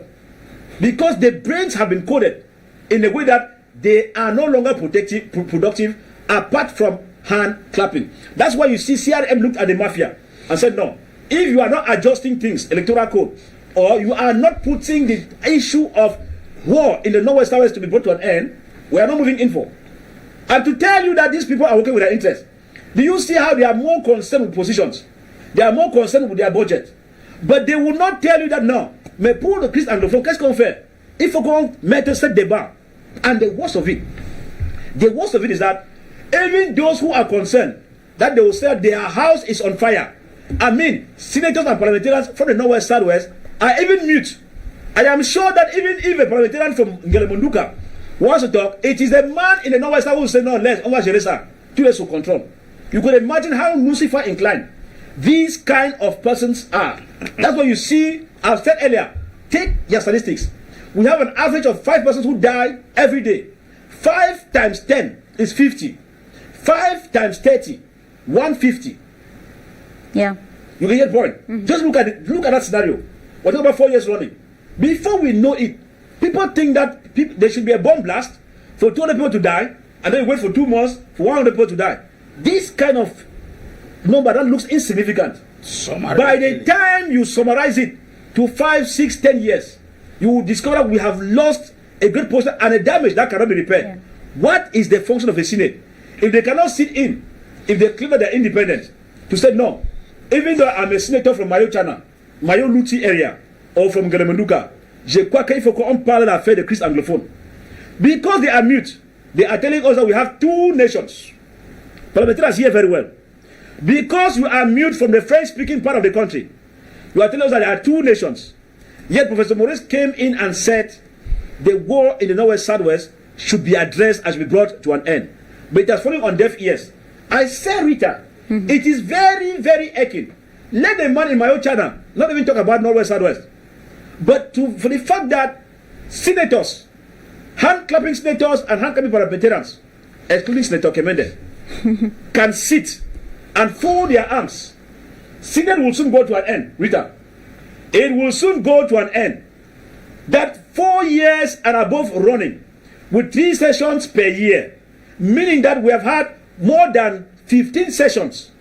S3: because the brains have been coded in a way that they are no longer productive apart from hand clapping. That's why you see CRM looked at the mafia and said, no, if you are not adjusting things, electoral code, or you are not putting the issue of war in the Northwest Southwest to be brought to an end, we are not moving in for. And to tell you that these people are working with their interests, do you see how they are more concerned with positions? They are more concerned with their budget. But they will not tell you that no. Mais pour le Christ anglophone, qu'est-ce qu'on fait? Il faut qu'on mette ce débat. And the worst of it is that even those who are concerned that they will say their house is on fire. I mean, senators and parliamentarians from the Northwest Southwest are even mute. I am sure that even if a parliamentarian from Ngelemunduka wants to talk, it is a man in the Northwest Southwest who will say, no, let's over Jeresa, to us to control. You could imagine how Lucifer inclined these kind of persons are. That's what you see. I've said earlier, take your statistics. We have an average of 5 persons who die every day. 5 times 10 is 50. 5 times 30, 150.
S2: Yeah.
S3: You can get the point. Just look at that scenario. We're talking about 4 years running. Before we know it, people think that there should be a bomb blast for 200 people to die, and then you wait for 2 months for 100 people to die. This kind of number that looks insignificant. By the time you summarize it to 5, 6, 10 years, you will discover we have lost a great portion and a damage that cannot be repaired. Yeah. What is the function of a Senate? If they cannot sit in, if they claim that they're independent, to say no, even though I'm a senator from Mayo Chana, Mayo Luti area, or from Ngelemunduka, je crois qu'il faut qu'on parle l'affaire de Christ anglophone. Because they are mute, they are telling us that we have 2 nations. Parliamentarians hear very well. Because you are mute from the French-speaking part of the country, you are telling us that there are 2 nations. Yet Professor Maurice came in and said the war in the Northwest Southwest should be addressed and should be brought to an end. But it has fallen on deaf ears. I say, Rita, it is very, very aching. Let the man in my own channel not even talk about Northwest Southwest. But for the fact that senators, hand-clapping senators and hand-clapping parliamentarians, excluding Senator Kemende, can sit and fold their arms, Senate will soon go to an end, Rita. it will soon go to an end. That 4 years and above running, with 3 sessions per year, meaning that we have had more than 15 sessions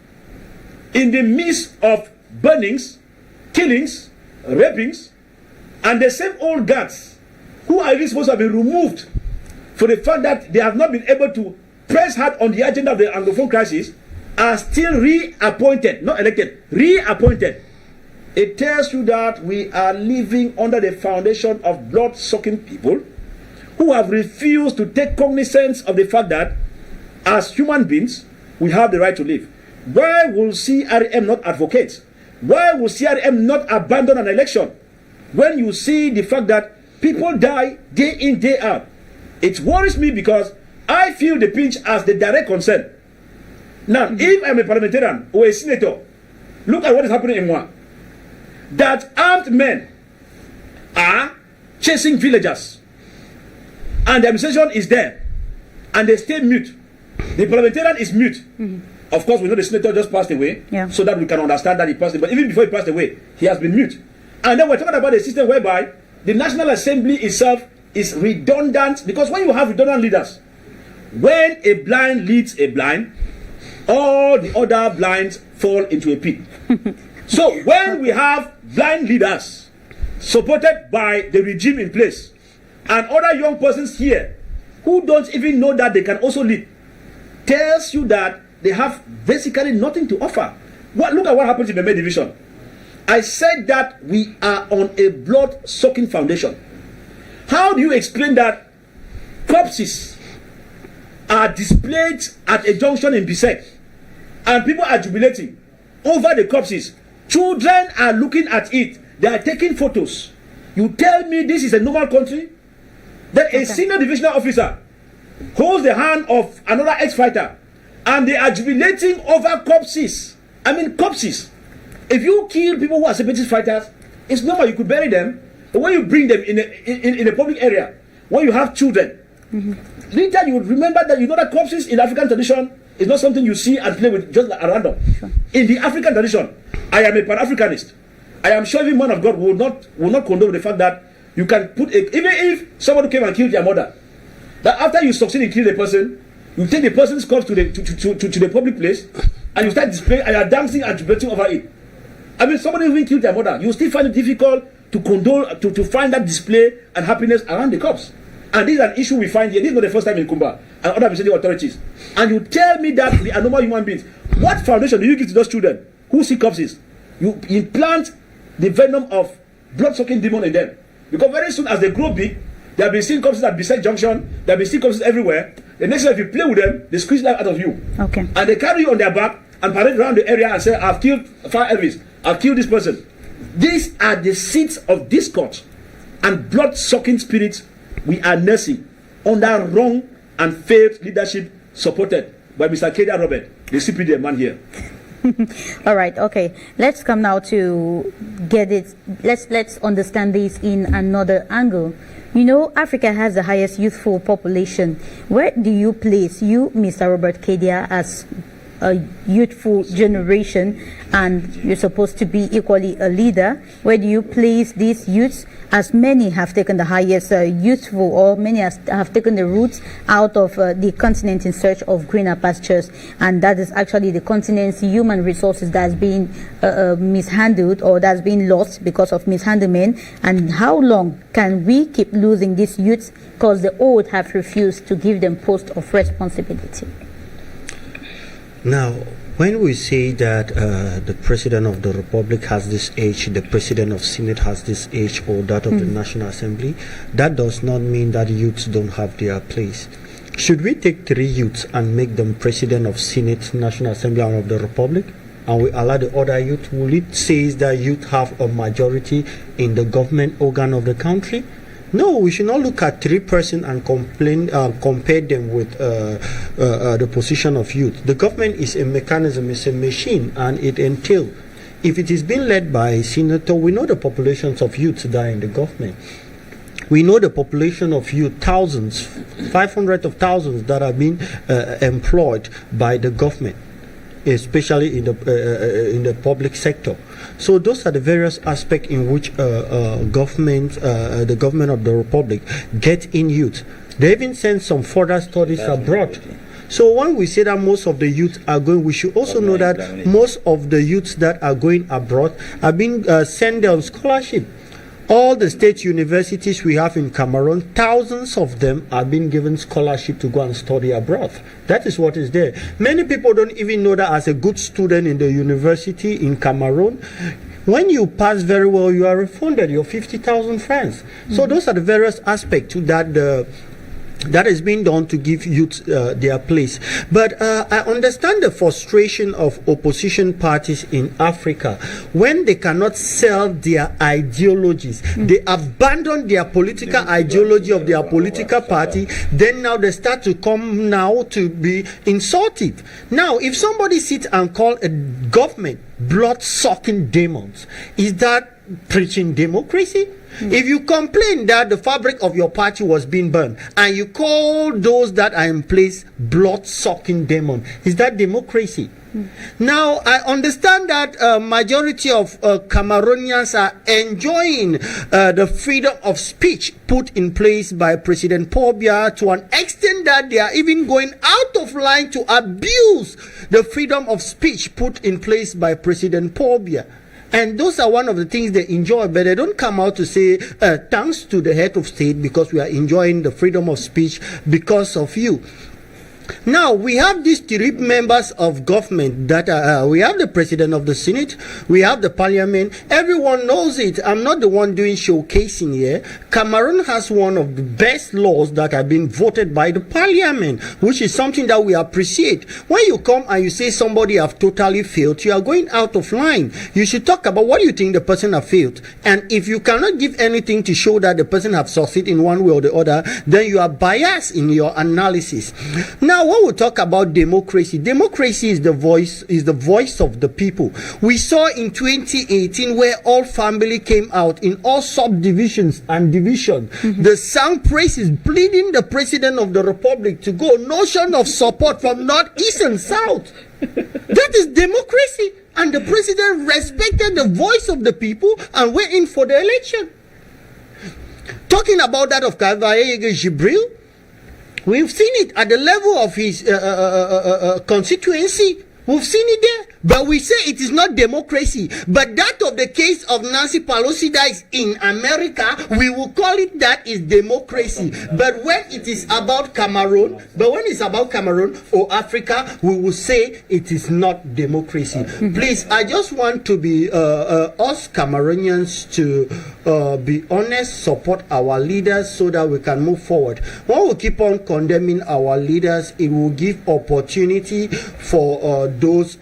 S3: in the midst of burnings, killings, rapings, and the same old guards who are really supposed to have been removed for the fact that they have not been able to press hard on the agenda of the Anglophone crisis are still reappointed, not elected, reappointed. It tells you that we are living under the foundation of blood-sucking people who have refused to take cognizance of the fact that as human beings, we have the right to live. Why will CRM not advocate? Why will CRM not abandon an election when you see the fact that people die day in, day out? It worries me because I feel the pinch as the direct concern. Now, if I'm a parliamentarian or a senator, look at what is happening in Moi. That armed men are chasing villagers, and the administration is there, and they stay mute. The parliamentarian is mute. Of course, we know the senator just passed away, so that we can understand that he passed away. But even before he passed away, he has been mute. And then we're talking about a system whereby the National Assembly itself is redundant, because when you have redundant leaders, when a blind leads a blind, all the other blinds fall into a pit. So when we have blind leaders supported by the regime in place, and other young persons here who don't even know that they can also lead, tells you that they have basically nothing to offer. Look at what happened in the May division. I said that we are on a blood-sucking foundation. How do you explain that corpses are displayed at a junction in Bisek and people are jubilating over the corpses? Children are looking at it. They are taking photos. You tell me this is a normal country? That a senior divisional officer holds the hand of another ex-fighter and they are jubilating over corpses. I mean corpses. If you kill people who are separatist fighters, it's normal, you could bury them. But when you bring them in a public area, when you have children, later you would remember that you know that corpses in African tradition is not something you see and play with just like at random. In the African tradition, I am a Pan-Africanist. I am sure every man of God will not condone the fact that you can put even if somebody came and killed your mother, that after you succeed in killing a person, you take the person's corpse to the public place and you start displaying and you are dancing and jubilating over it. I mean, somebody even killed their mother, you still find it difficult to condone, to find that display and happiness around the corpse. And this is an issue we find here. This is not the first time in Kumba and other administrative authorities. And you tell me that they are normal human beings. What foundation do you give to those children who see corpses? You implant the venom of blood-sucking demon in them. Because very soon as they grow big, they have been seeing corpses at Bisek Junction, they have been seeing corpses everywhere. The next time if you play with them, they squeeze life out of you.
S2: Okay.
S3: And they carry you on their back and parade around the area and say, I've killed Fay Elvis, I've killed this person. These are the seeds of discord and blood-sucking spirits we are nursing under wrong and failed leadership supported by Mr. Kedia Robert, the CPD man here.
S2: All right, okay. Let's come now to get it. Let's understand this in another angle. You know, Africa has the highest youthful population. Where do you place you, Mr. Robert Kedia, as a youthful generation, and you're supposed to be equally a leader? Where do you place these youths, as many have taken the highest youthful, or many have taken the roots out of the continent in search of greener pastures, and that is actually the continent's human resources that's been mishandled, or that's been lost because of mishandlement? And how long can we keep losing these youths because the old have refused to give them post of responsibility?
S4: Now, when we say that the President of the Republic has this age, the President of Senate has this age, or that of the National Assembly, that does not mean that youths don't have their place. Should we take 3 youths and make them President of Senate, National Assembly, and of the Republic, and we allow the other youth? Will it say that youth have a majority in the government organ of the country? No, we should not look at 3 persons and compare them with the position of youth. The government is a mechanism, it's a machine, and it entails. If it is being led by a senator, we know the populations of youths that are in the government. We know the population of youth, thousands, 500 of thousands that are being employed by the government. especially in the public sector. So those are the various aspects in which the government of the Republic get in youth. They even send some further studies abroad. So when we say that most of the youth are going, we should also know that most of the youths that are going abroad are being sent on scholarship. All the state universities we have in Cameroon, thousands of them are being given scholarship to go and study abroad. That is what is there. Many people don't even know that as a good student in the university in Cameroon, when you pass very well, you are refunded your 50,000 francs. So those are the various aspects to that is being done to give youth their place. But I understand the frustration of opposition parties in Africa when they cannot sell their ideologies. They abandon their political ideology of their political party, then now they start to come now to be insulted. Now, if somebody sits and call a government blood-sucking demons, is that preaching democracy? If you complain that the fabric of your party was being burned and you call those that are in place blood-sucking demon, is that democracy? Now, I understand that majority of Cameroonians are enjoying the freedom of speech put in place by President Paul Biya to an extent that they are even going out of line to abuse the freedom of speech put in place by President Paul Biya. And those are one of the things they enjoy, but they don't come out to say thanks to the head of state because we are enjoying the freedom of speech because of you. Now, we have these three members of government that we have the president of the Senate, we have the parliament. Everyone knows it. I'm not the one doing showcasing here. Cameroon has one of the best laws that have been voted by the parliament, which is something that we appreciate. When you come and you say somebody have totally failed, you are going out of line. You should talk about what you think the person have failed. And if you cannot give anything to show that the person have succeeded in one way or the other, then you are biased in your analysis. Now, when we talk about democracy, democracy is the voice of the people. We saw in 2018 where all family came out in all subdivisions and divisions. The sang praises, pleading the president of the republic to go. Notion of support from north, east, and south. That is democracy. And the president respected the voice of the people and went in for the election. Talking about that of Fay Elvis, we've seen it at the level of his constituency. We've seen it there. But we say it is not democracy. But that of the case of Nancy Pelosi that is in America, we will call it that is democracy. But when it is about Cameroon, or Africa, we will say it is not democracy. Please, I just want to be us Cameroonians to be honest, support our leaders so that we can move forward. When we keep on condemning our leaders, it will give opportunity for those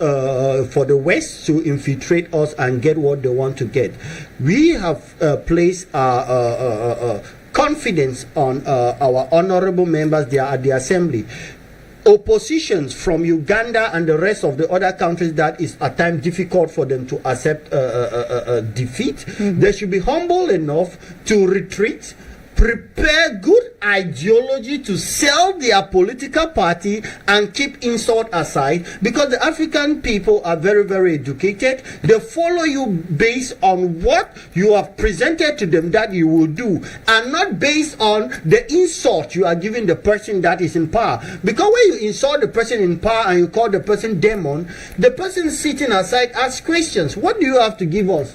S4: for the West to infiltrate us and get what they want to get. We have placed our confidence on our honorable members there at the assembly. Oppositions from Uganda and the rest of the other countries that is at times difficult for them to accept defeat. They should be humble enough to retreat, prepare good ideology to sell their political party and keep insult aside, because the African people are very, very educated. They follow you based on what you have presented to them that you will do, and not based on the insult you are giving the person that is in power. Because when you insult the person in power and you call the person demon, the person sitting aside asks questions. What do you have to give us?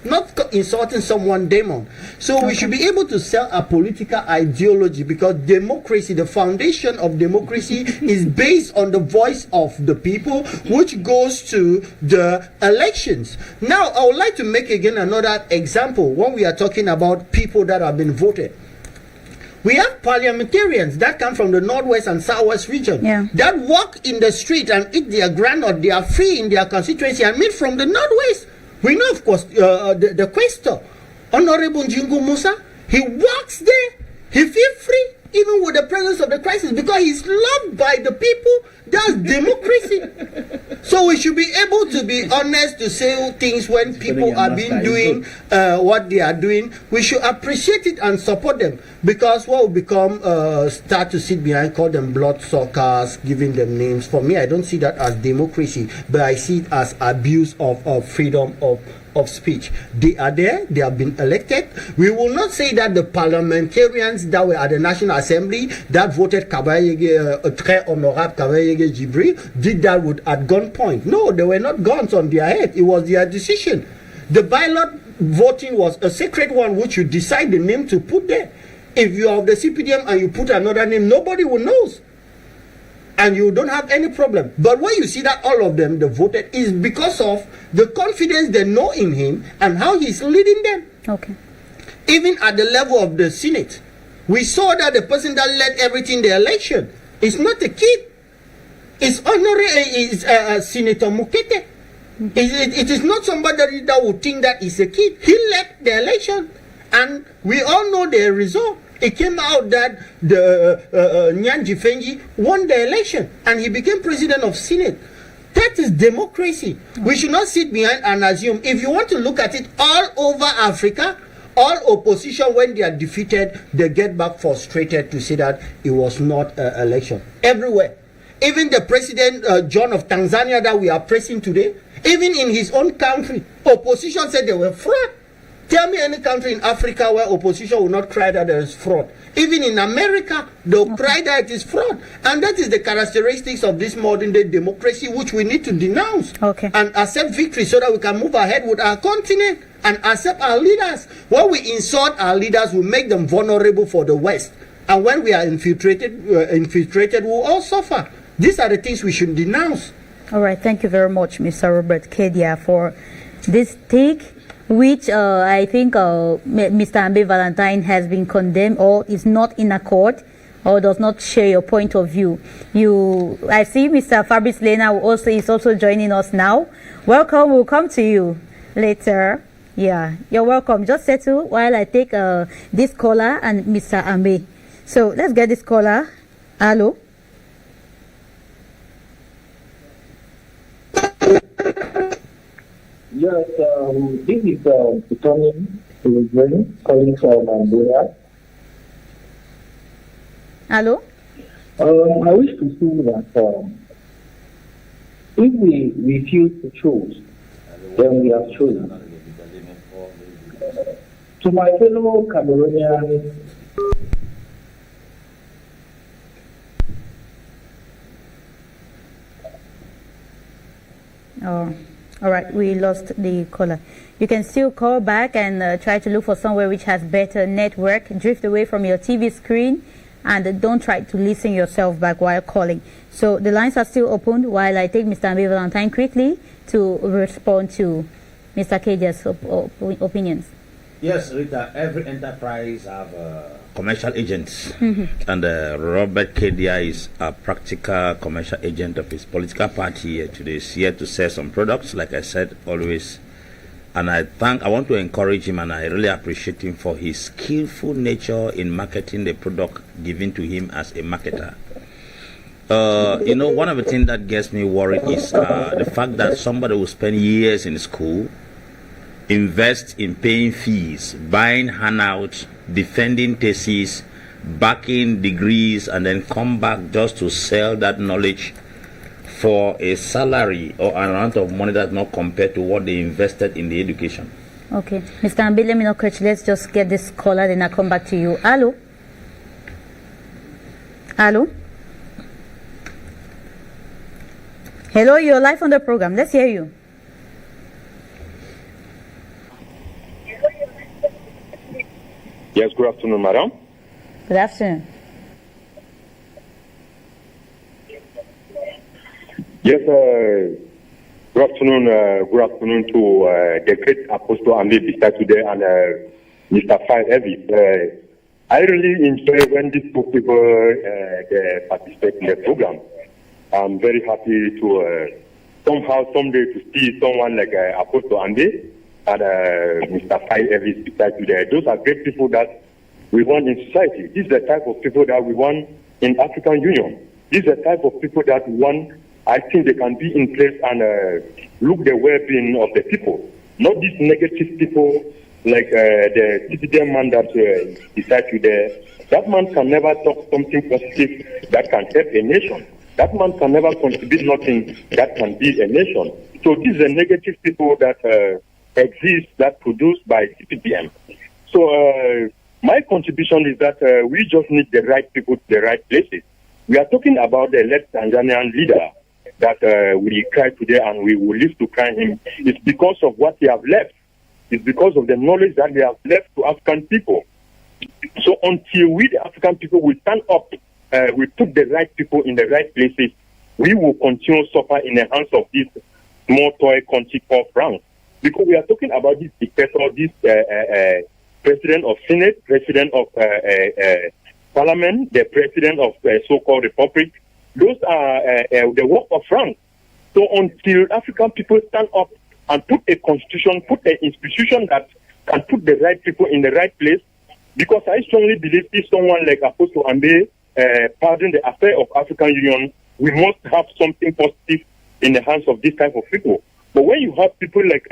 S4: Not insulting someone demon. So we should be able to sell a political ideology, because democracy, the foundation of democracy is based on the voice of the people, which goes to the elections. Now, I would like to make again another example when we are talking about people that have been voted. We have parliamentarians that come from the northwest and southwest region that walk in the street and eat their groundnut, they are free in their constituency and meet from the northwest. We know, of course, the Quaestor, Honorable Njingu Musa, he walks there, he feels free,
S6: even with the presence of the crisis, because he's loved by the people. That's democracy. So we should be able to be honest to say things when people are being doing what they are doing. We should appreciate it and support them, because what will become start to sit behind, call them bloodsuckers, giving them names. For me, I don't see that as democracy, but I see it as abuse of freedom of speech. They are there, they have been elected. We will not say that the parliamentarians that were at the National Assembly that voted Kabayege, très honorable Kabayege Jibril, did that at gunpoint. No, there were not guns on their head. It was their decision. The ballot voting was a sacred one, which you decide the name to put there. If you are of the CPDM and you put another name, nobody will know. And you don't have any problem. But when you see that all of them, they voted, is because of the confidence they know in him and how he's leading them.
S2: Okay.
S6: Even at the level of the Senate, we saw that the person that led everything the election is not a kid. It's Senator Mukete. It is not somebody that would think that he's a kid. He led the election, and we all know the result. It came out that the Nyanji Fenji won the election and he became president of Senate. That is democracy. We should not sit behind and assume. If you want to look at it all over Africa, all opposition, when they are defeated, they get back frustrated to say that it was not an election. Everywhere. Even the president, John of Tanzania, that we are praising today, even in his own country, opposition said they were fraud. Tell me any country in Africa where opposition will not cry that there is fraud. Even in America, they'll cry that it is fraud. And that is the characteristics of this modern day democracy, which we need to denounce and accept victory so that we can move ahead with our continent and accept our leaders. When we insult our leaders, we make them vulnerable for the West. And when we are infiltrated, we'll all suffer. These are the things we should denounce.
S2: All right. Thank you very much, Mr. Robert Kedia, for this take, which I think Mr. Ambe Valentine has been condemned or is not in accord or does not share your point of view. I see Mr. Fabrice Lena is also joining us now. Welcome. We'll come to you later. Yeah, you're welcome. Just settle while I take this caller and Mr. Ambe. So let's get this caller. Hello.
S7: Yes, this is Tony calling from Nigeria.
S2: Hello?
S7: I wish to say that if we refuse to choose, then we are chosen. To my fellow Cameroonians,
S2: Oh, all right. We lost the caller. You can still call back and try to look for somewhere which has better network. Drift away from your TV screen and don't try to listen yourself back while calling. So the lines are still open while I take Mr. Ambe Valentine quickly to respond to Mr. Kedia's opinions.
S1: Yes, Rita, every enterprise have commercial agents, and Robert Kedia is a practical commercial agent of his political party here today. He's here to sell some products, like I said, always. And I want to encourage him, and I really appreciate him for his skillful nature in marketing the product given to him as a marketer. One of the things that gets me worried is the fact that somebody will spend years in school, invest in paying fees, buying handouts, defending theses, backing degrees, and then come back just to sell that knowledge for a salary or an amount of money that's not compared to what they invested in the education.
S2: Okay. Mr. Ambe, let me not catch. Let's just get this caller, then I'll come back to you. Hello? Hello? Hello, you're live on the program. Let's hear you.
S8: Yes, good afternoon, madam.
S2: Good afternoon.
S8: Yes, good afternoon to the great Apostle Ambe beside today and Mr. Fay Elvis. I really enjoy when these two people participate in the program. I'm very happy to someday to see someone like Apostle Ambe and Mr. Fay Elvis beside today. Those are great people that we want in society. This is the type of people that we want in African Union. This is the type of people that we want. I think they can be in place and look the well-being of the people, not these negative people like the citizen man that decides to there. That man can never talk something positive that can help a nation. That man can never contribute nothing that can build a nation. So these are negative people that exist, that produced by CPDM. So my contribution is that we just need the right people to the right places. We are talking about the left Tanzanian leader that we cry today and we will live to cry him. It's because of what he has left. It's because of the knowledge that he has left to African people. So until we, the African people, will stand up, we put the right people in the right places, we will continue to suffer in the hands of this small toy country called France. Because we are talking about this dictator, this president of Senate, president of Parliament, the president of so-called Republic. Those are the work of France. So until African people stand up and put a constitution, put an institution that can put the right people in the right place, because I strongly believe if someone like Apostle Ambe pardon the affair of African Union, we must have something positive in the hands of this type of people. But when you have people like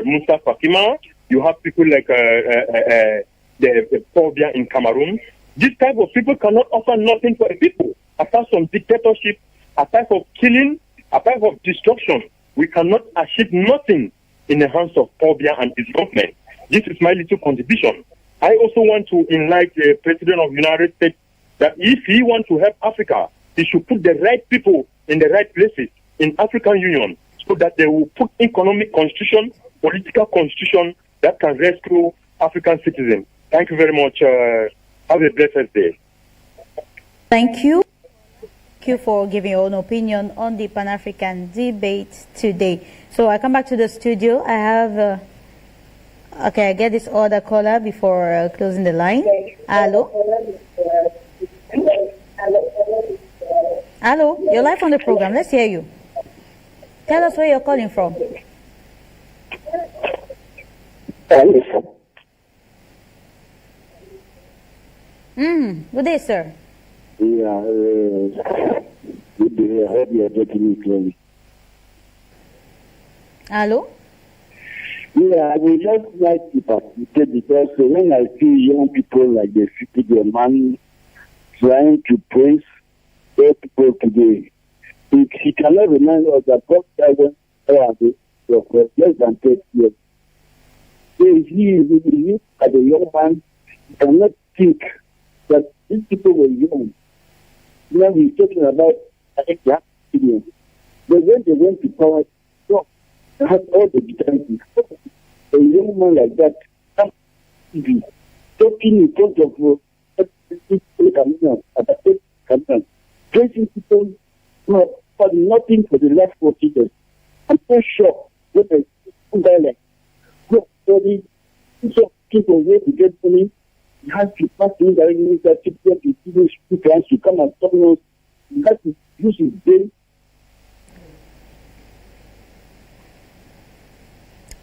S8: Musa Fakima, you have people like the Paul Biya in Cameroon, this type of people cannot offer nothing for the people. Apart from dictatorship, apart from killing, apart from destruction, we cannot achieve nothing in the hands of Paul Biya and his government. This is my little contribution. I also want to enlighten the President of the United States that if he wants to help Africa, he should put the right people in the right places in African Union so that they will put economic constitution, political constitution that can rescue African citizens. Thank you very much. Have a blessed day.
S2: Thank you. Thank you for giving your own opinion on the Pan-African debate today. So I come back to the studio. I have... okay, I get this other caller before closing the line. Hello? Hello? You're live on the program. Let's hear you. Tell us where you're calling from. Good day, sir.
S9: Yeah, good day. I hope you are getting me clearly.
S2: Hello?
S9: Yeah, I would just like to participate because when I see young people like the city man trying to praise their people today, he cannot remind us that God died for less than 30 years. So if he as a young man, he cannot think that these people were young. Now he's talking about their experience. But when they went to power, they had all the determination. A young man like that can't be talking in front of praising people for nothing for the last 40 years. I'm so shocked with a guy like nobody so people way to get money. He has to pass in that people to come and talk us. He has to use his brain.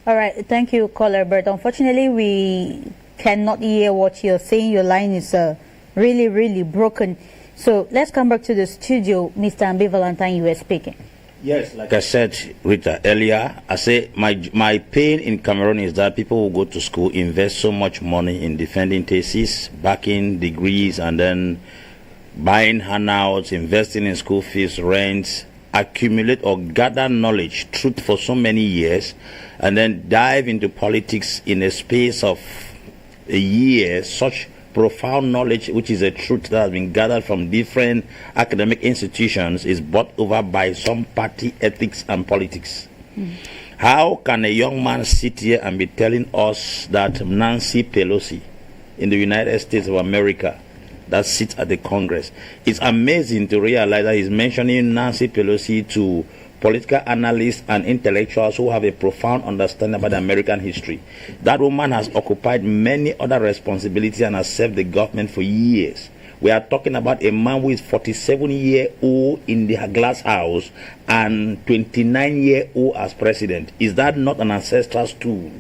S2: All right, thank you, caller. But unfortunately, we cannot hear what you're saying. Your line is really, really broken. So let's come back to the studio. Mr. Ambe Valentine, you were speaking.
S1: Yes, like I said, Rita, earlier, I say my pain in Cameroon is that people who go to school invest so much money in defending theses, backing degrees, and then buying handouts, investing in school fees, rents, accumulate or gather knowledge, truth for so many years, and then dive into politics in a space of a year, such profound knowledge, which is a truth that has been gathered from different academic institutions, is bought over by some party ethics and politics. How can a young man sit here and be telling us that Nancy Pelosi in the United States of America that sits at the Congress? It's amazing to realize that he's mentioning Nancy Pelosi to political analysts and intellectuals who have a profound understanding about American history. That woman has occupied many other responsibilities and has served the government for years. We are talking about a man who is 47-year-old in the glass house and 29-year-old as president. Is that not an ancestral stool?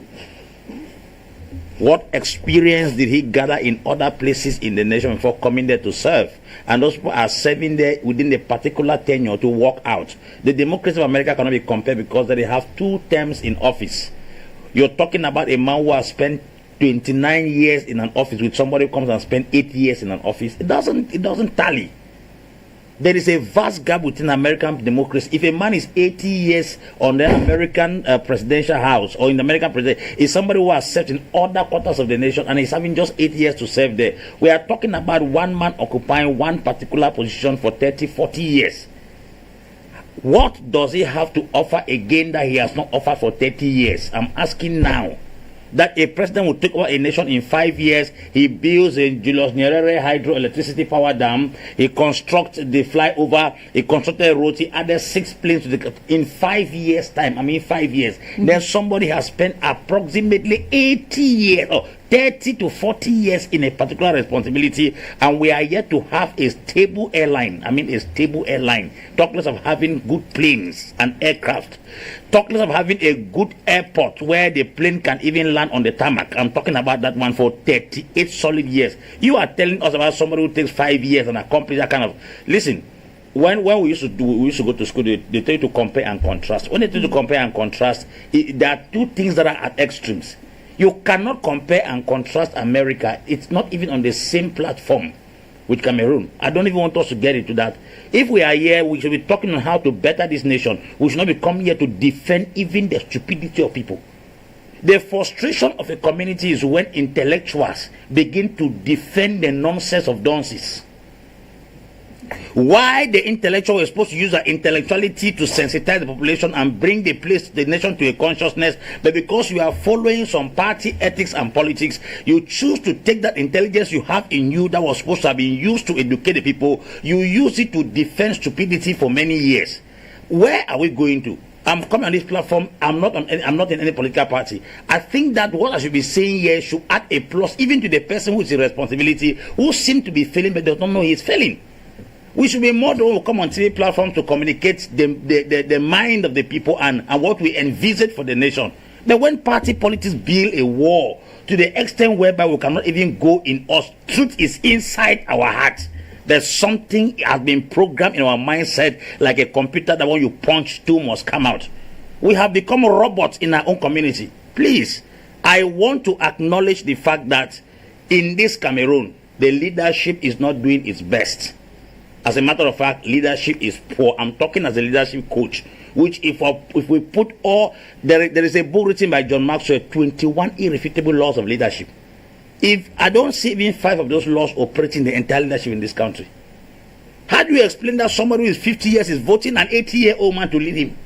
S1: What experience did he gather in other places in the nation before coming there to serve? And those people are serving there within a particular tenure to walk out. The democracy of America cannot be compared because they have 2 terms in office. You're talking about a man who has spent 29 years in an office with somebody who comes and spends 8 years in an office. It doesn't tally. There is a vast gap within American democracy. If a man is 80 years on the American presidential house or in the American president, is somebody who has served in other quarters of the nation and is having just 8 years to serve there. We are talking about one man occupying one particular position for 30, 40 years. What does he have to offer again that he has not offered for 30 years? I'm asking now. That a president will take over a nation in 5 years. He builds a Julius Nyerere hydroelectricity power dam. He constructs the flyover. He constructed a road. He added 6 planes to the in 5 years' time. I mean 5 years. Then somebody has spent approximately 80 years or 30 to 40 years in a particular responsibility, and we are yet to have a stable airline. I mean a stable airline. Talk less of having good planes and aircraft. Talk less of having a good airport where the plane can even land on the tarmac. I'm talking about that one for 38 solid years. You are telling us about somebody who takes 5 years and accomplish that kind of... Listen, when we used to go to school, they tell you to compare and contrast. When they tell you to compare and contrast, there are 2 things that are at extremes. You cannot compare and contrast America. It's not even on the same platform with Cameroon. I don't even want us to get into that. If we are here, we should be talking on how to better this nation. We should not be coming here to defend even the stupidity of people. The frustration of a community is when intellectuals begin to defend the nonsense of dunces. Why the intellectual is supposed to use their intellectuality to sensitize the population and bring the nation to a consciousness, but because you are following some party ethics and politics, you choose to take that intelligence you have in you that was supposed to have been used to educate the people, you use it to defend stupidity for many years. Where are we going to? I'm coming on this platform. I'm not in any political party. I think that what I should be saying here should add a plus even to the person who is in responsibility, who seems to be failing but does not know he is failing. We should be more than who come on TV platforms to communicate the mind of the people and what we envisage for the nation. But when party politics build a war to the extent whereby we cannot even go in us, truth is inside our heart. There's something has been programmed in our mindset like a computer that when you punch, 2 must come out. We have become robots in our own community. Please, I want to acknowledge the fact that in this Cameroon, the leadership is not doing its best. As a matter of fact, leadership is poor. I'm talking as a leadership coach, which if we put all... There is a book written by John Maxwell, 21 irrefutable laws of leadership. If I don't see even 5 of those laws operating the entire leadership in this country, how do you explain that somebody who is 50 years is voting an 80-year-old man to lead him?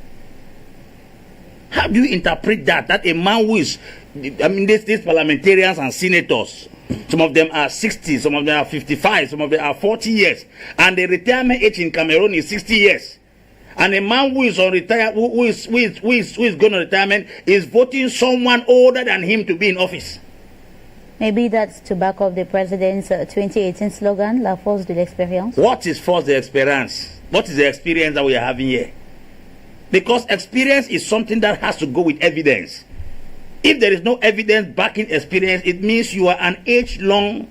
S1: How do you interpret that? That a man who is... I mean, these parliamentarians and senators... Some of them are 60, some of them are 55, some of them are 40 years. And the retirement age in Cameroon is 60 years. And a man who is on retire, who is going on retirement is voting someone older than him to be in office.
S2: Maybe that's to back up the president's 2018 slogan, La Force de l'Expérience.
S1: What is force de l'expérience? What is the experience that we are having here? Because experience is something that has to go with evidence. If there is no evidence backing experience, it means you are an age-long...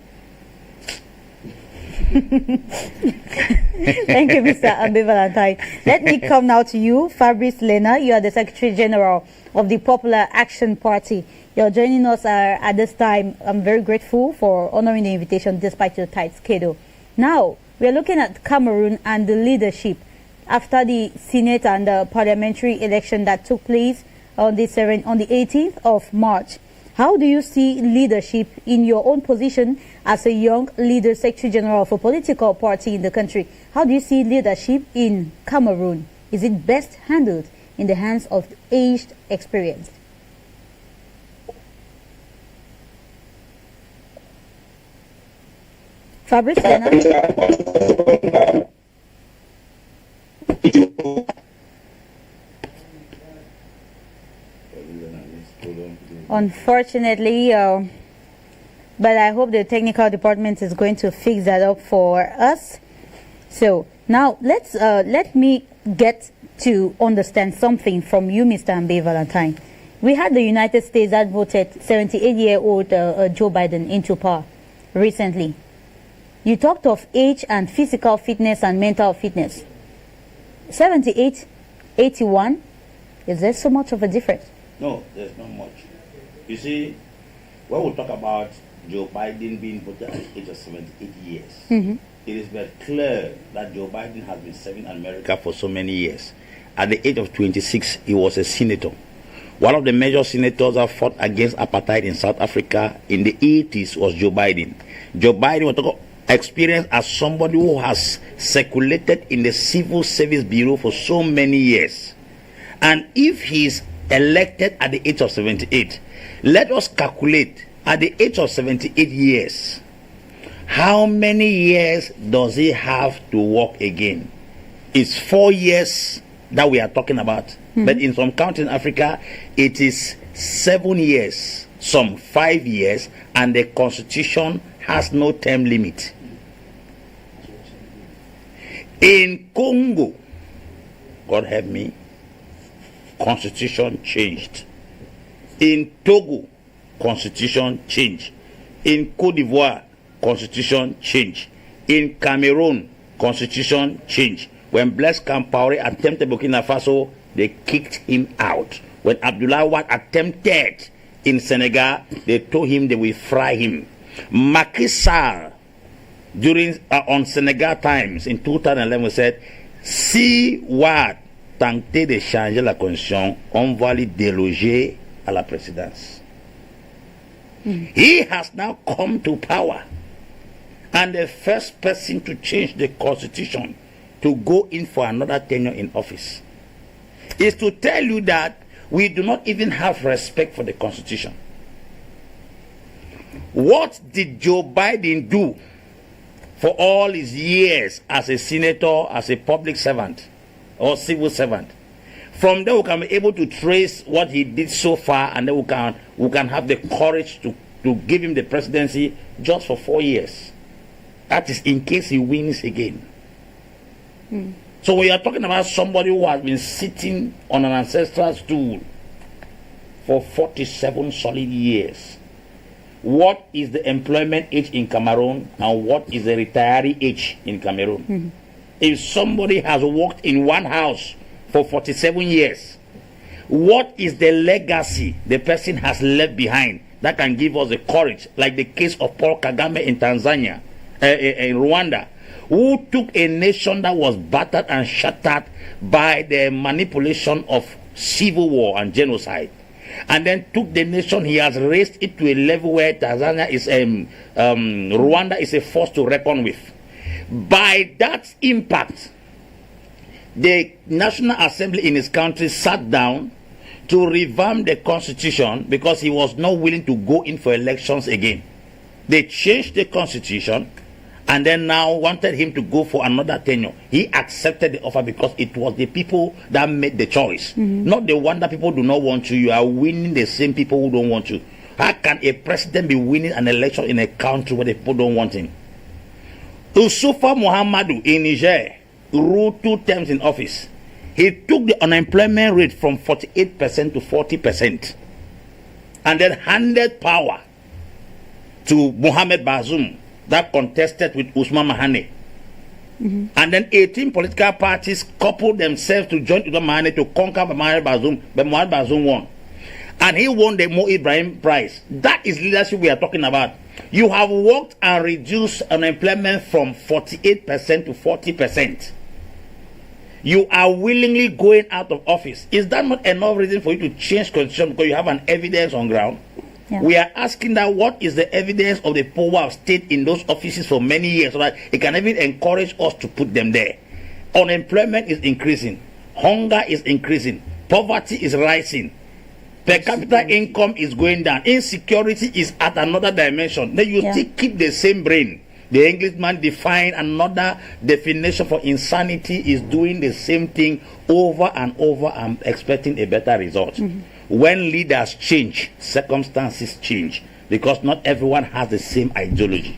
S2: Thank you, Mr. Ambe Valentine. Let me come now to you, Fabrice Lena. You are the Secretary General of the Popular Action Party. You're joining us at this time. I'm very grateful for honoring the invitation despite your tight schedule. Now, we're looking at Cameroon and the leadership after the Senate and the parliamentary election that took place on the 18th of March. How do you see leadership in your own position as a young leader, Secretary General of a political party in the country? How do you see leadership in Cameroon? Is it best handled in the hands of aged, experienced? Fabrice Lena? Unfortunately, but I hope the technical department is going to fix that up for us. So now let me get to understand something from you, Mr. Ambe Valentine. We had the United States that voted 78-year-old Joe Biden into power recently. You talked of age and physical fitness and mental fitness. 78, 81, is there so much of a difference?
S1: No, there's not much. You see, when we talk about Joe Biden being voted at the age of 78 years, it is very clear that Joe Biden has been serving America for so many years. At the age of 26, he was a senator. One of the major senators that fought against apartheid in South Africa in the 80s was Joe Biden. Joe Biden was experienced as somebody who has circulated in the Civil Service Bureau for so many years. And if he is elected at the age of 78, let us calculate at the age of 78 years, how many years does he have to work again? It's 4 years that we are talking about. But in some countries in Africa, it is 7 years, some 5 years, and the constitution has no term limit. In Congo, God help me, constitution changed. In Togo, constitution changed. In Cote d'Ivoire, constitution changed. In Cameroon, constitution changed. When Blaise Compaoré attempted Burkina Faso, they kicked him out. When Abdoulaye Wade attempted in Senegal, they told him they will fry him. Macky Sall, during on Senegal Times in 2011, said, si Wade tentait de changer la constitution, on va lui déloger à la présidence. He has now come to power, and the first person to change the constitution to go in for another tenure in office is to tell you that we do not even have respect for the constitution. What did Joe Biden do for all his years as a senator, as a public servant or civil servant? From there we can be able to trace what he did so far, and then we can have the courage to give him the presidency just for 4 years. That is in case he wins again. So we are talking about somebody who has been sitting on an ancestral stool for 47 solid years. What is the employment age in Cameroon, and what is the retiree age in Cameroon? If somebody has worked in one house for 47 years, what is the legacy the person has left behind that can give us the courage, like the case of Paul Kagame in Tanzania, in Rwanda, who took a nation that was battered and shattered by the manipulation of civil war and genocide, and then took the nation, he has raised it to a level where Tanzania is, Rwanda is a force to reckon with. By that impact, the National Assembly in his country sat down to revamp the constitution because he was not willing to go in for elections again. They changed the constitution and then now wanted him to go for another tenure. He accepted the offer because it was the people that made the choice, not the one that people do not want you. You are winning the same people who don't want you. How can a president be winning an election in a country where the people don't want him? Usufa Muhammadu in Niger ruled 2 terms in office. He took the unemployment rate from 48% to 40% and then handed power to Mohamed Bazoum, that contested with Usman Mahane. And then 18 political parties coupled themselves to join Usman Mahane to conquer Mohamed Bazoum, but Mohamed Bazoum won. And he won the Mo Ibrahim Prize. That is leadership we are talking about. You have worked and reduced unemployment from 48% to 40%. You are willingly going out of office. Is that not enough reason for you to change constitution because you have an evidence on ground?
S2: Yeah.
S1: We are asking that what is the evidence of the people who have stayed in those offices for many years so that it can even encourage us to put them there. Unemployment is increasing. Hunger is increasing. Poverty is rising. Per capita income is going down. Insecurity is at another dimension. Then you still keep the same brain. The Englishman defined another definition for insanity is doing the same thing over and over and expecting a better result. When leaders change, circumstances change because not everyone has the same ideology.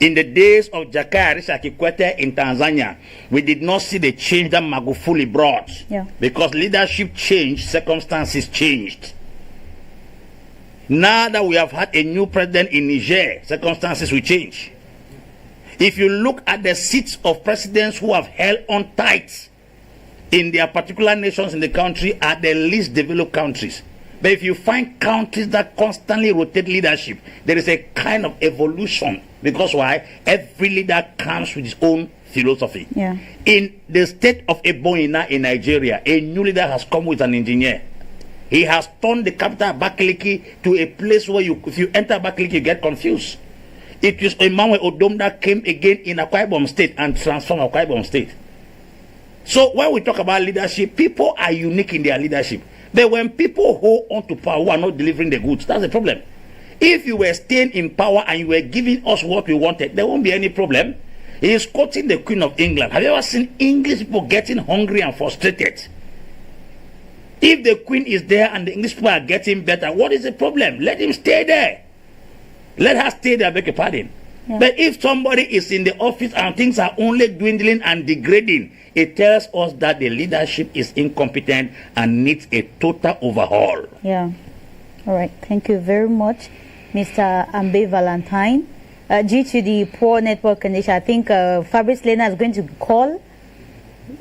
S1: In the days of Jakaya Kikwete in Tanzania, we did not see the change that Magufuli brought because leadership changed, circumstances changed. Now that we have had a new president in Niger, circumstances will change. If you look at the seats of presidents who have held on tight in their particular nations in the country, are the least developed countries. But if you find countries that constantly rotate leadership, there is a kind of evolution. Because why? Every leader comes with his own philosophy.
S2: Yeah.
S1: In the state of Ebonyi in Nigeria, a new leader has come with an engineer. He has turned the capital Abakaliki to a place where if you enter Abakaliki, you get confused. It was Emmanuel Odom that came again in Akwa Ibom State and transformed Akwa Ibom State. So when we talk about leadership, people are unique in their leadership. But when people hold on to power who are not delivering the goods, that's the problem. If you were staying in power and you were giving us what we wanted, there won't be any problem. He is quoting the Queen of England. Have you ever seen English people getting hungry and frustrated? If the Queen is there and the English people are getting better, what is the problem? Let him stay there. Let her stay there, beg your pardon. Yeah. But if somebody is in the office and things are only dwindling and degrading, it tells us that the leadership is incompetent and needs a total overhaul.
S2: Yeah. All right. Thank you very much, Mr. Ambe Valentine. Due to the poor network condition, I think Fabrice Lena is going to call.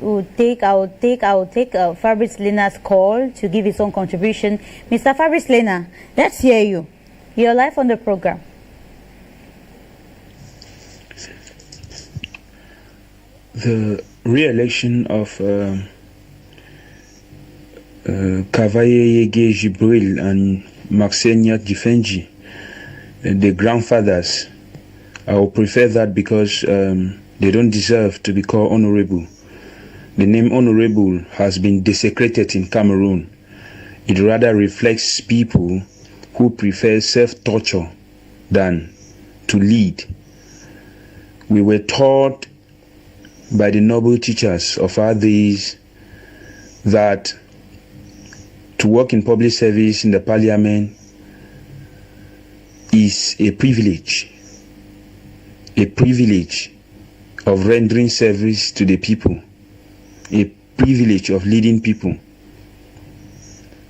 S2: I'll take Fabrice Lena's call to give his own contribution. Mr. Fabrice Lena, let's hear you. You're live on the program.
S10: The re-election of Kavaye Yege Jibril and Maxenia Difenji, the grandfathers, I would prefer that because they don't deserve to be called honorable. The name honorable has been desecrated in Cameroon. It rather reflects people who prefer self-torture than to lead. We were taught by the noble teachers of our days that to work in public service in the parliament is a privilege of rendering service to the people, a privilege of leading people.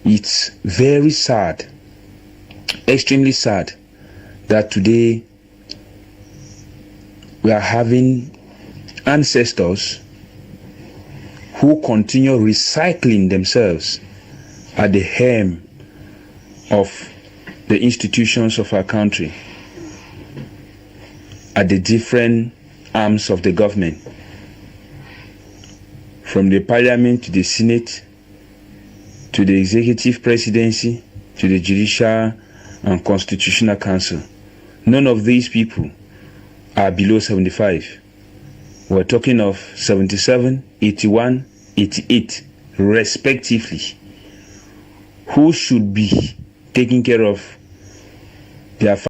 S10: It's very sad, extremely sad, that today we are having ancestors who continue recycling themselves at the helm of the institutions of our country, at the different arms of the government, from the parliament to the senate to the executive presidency to the judicial and constitutional council. None of these people are below 75. We're talking of 77, 81, 88, respectively, who should be taking care of their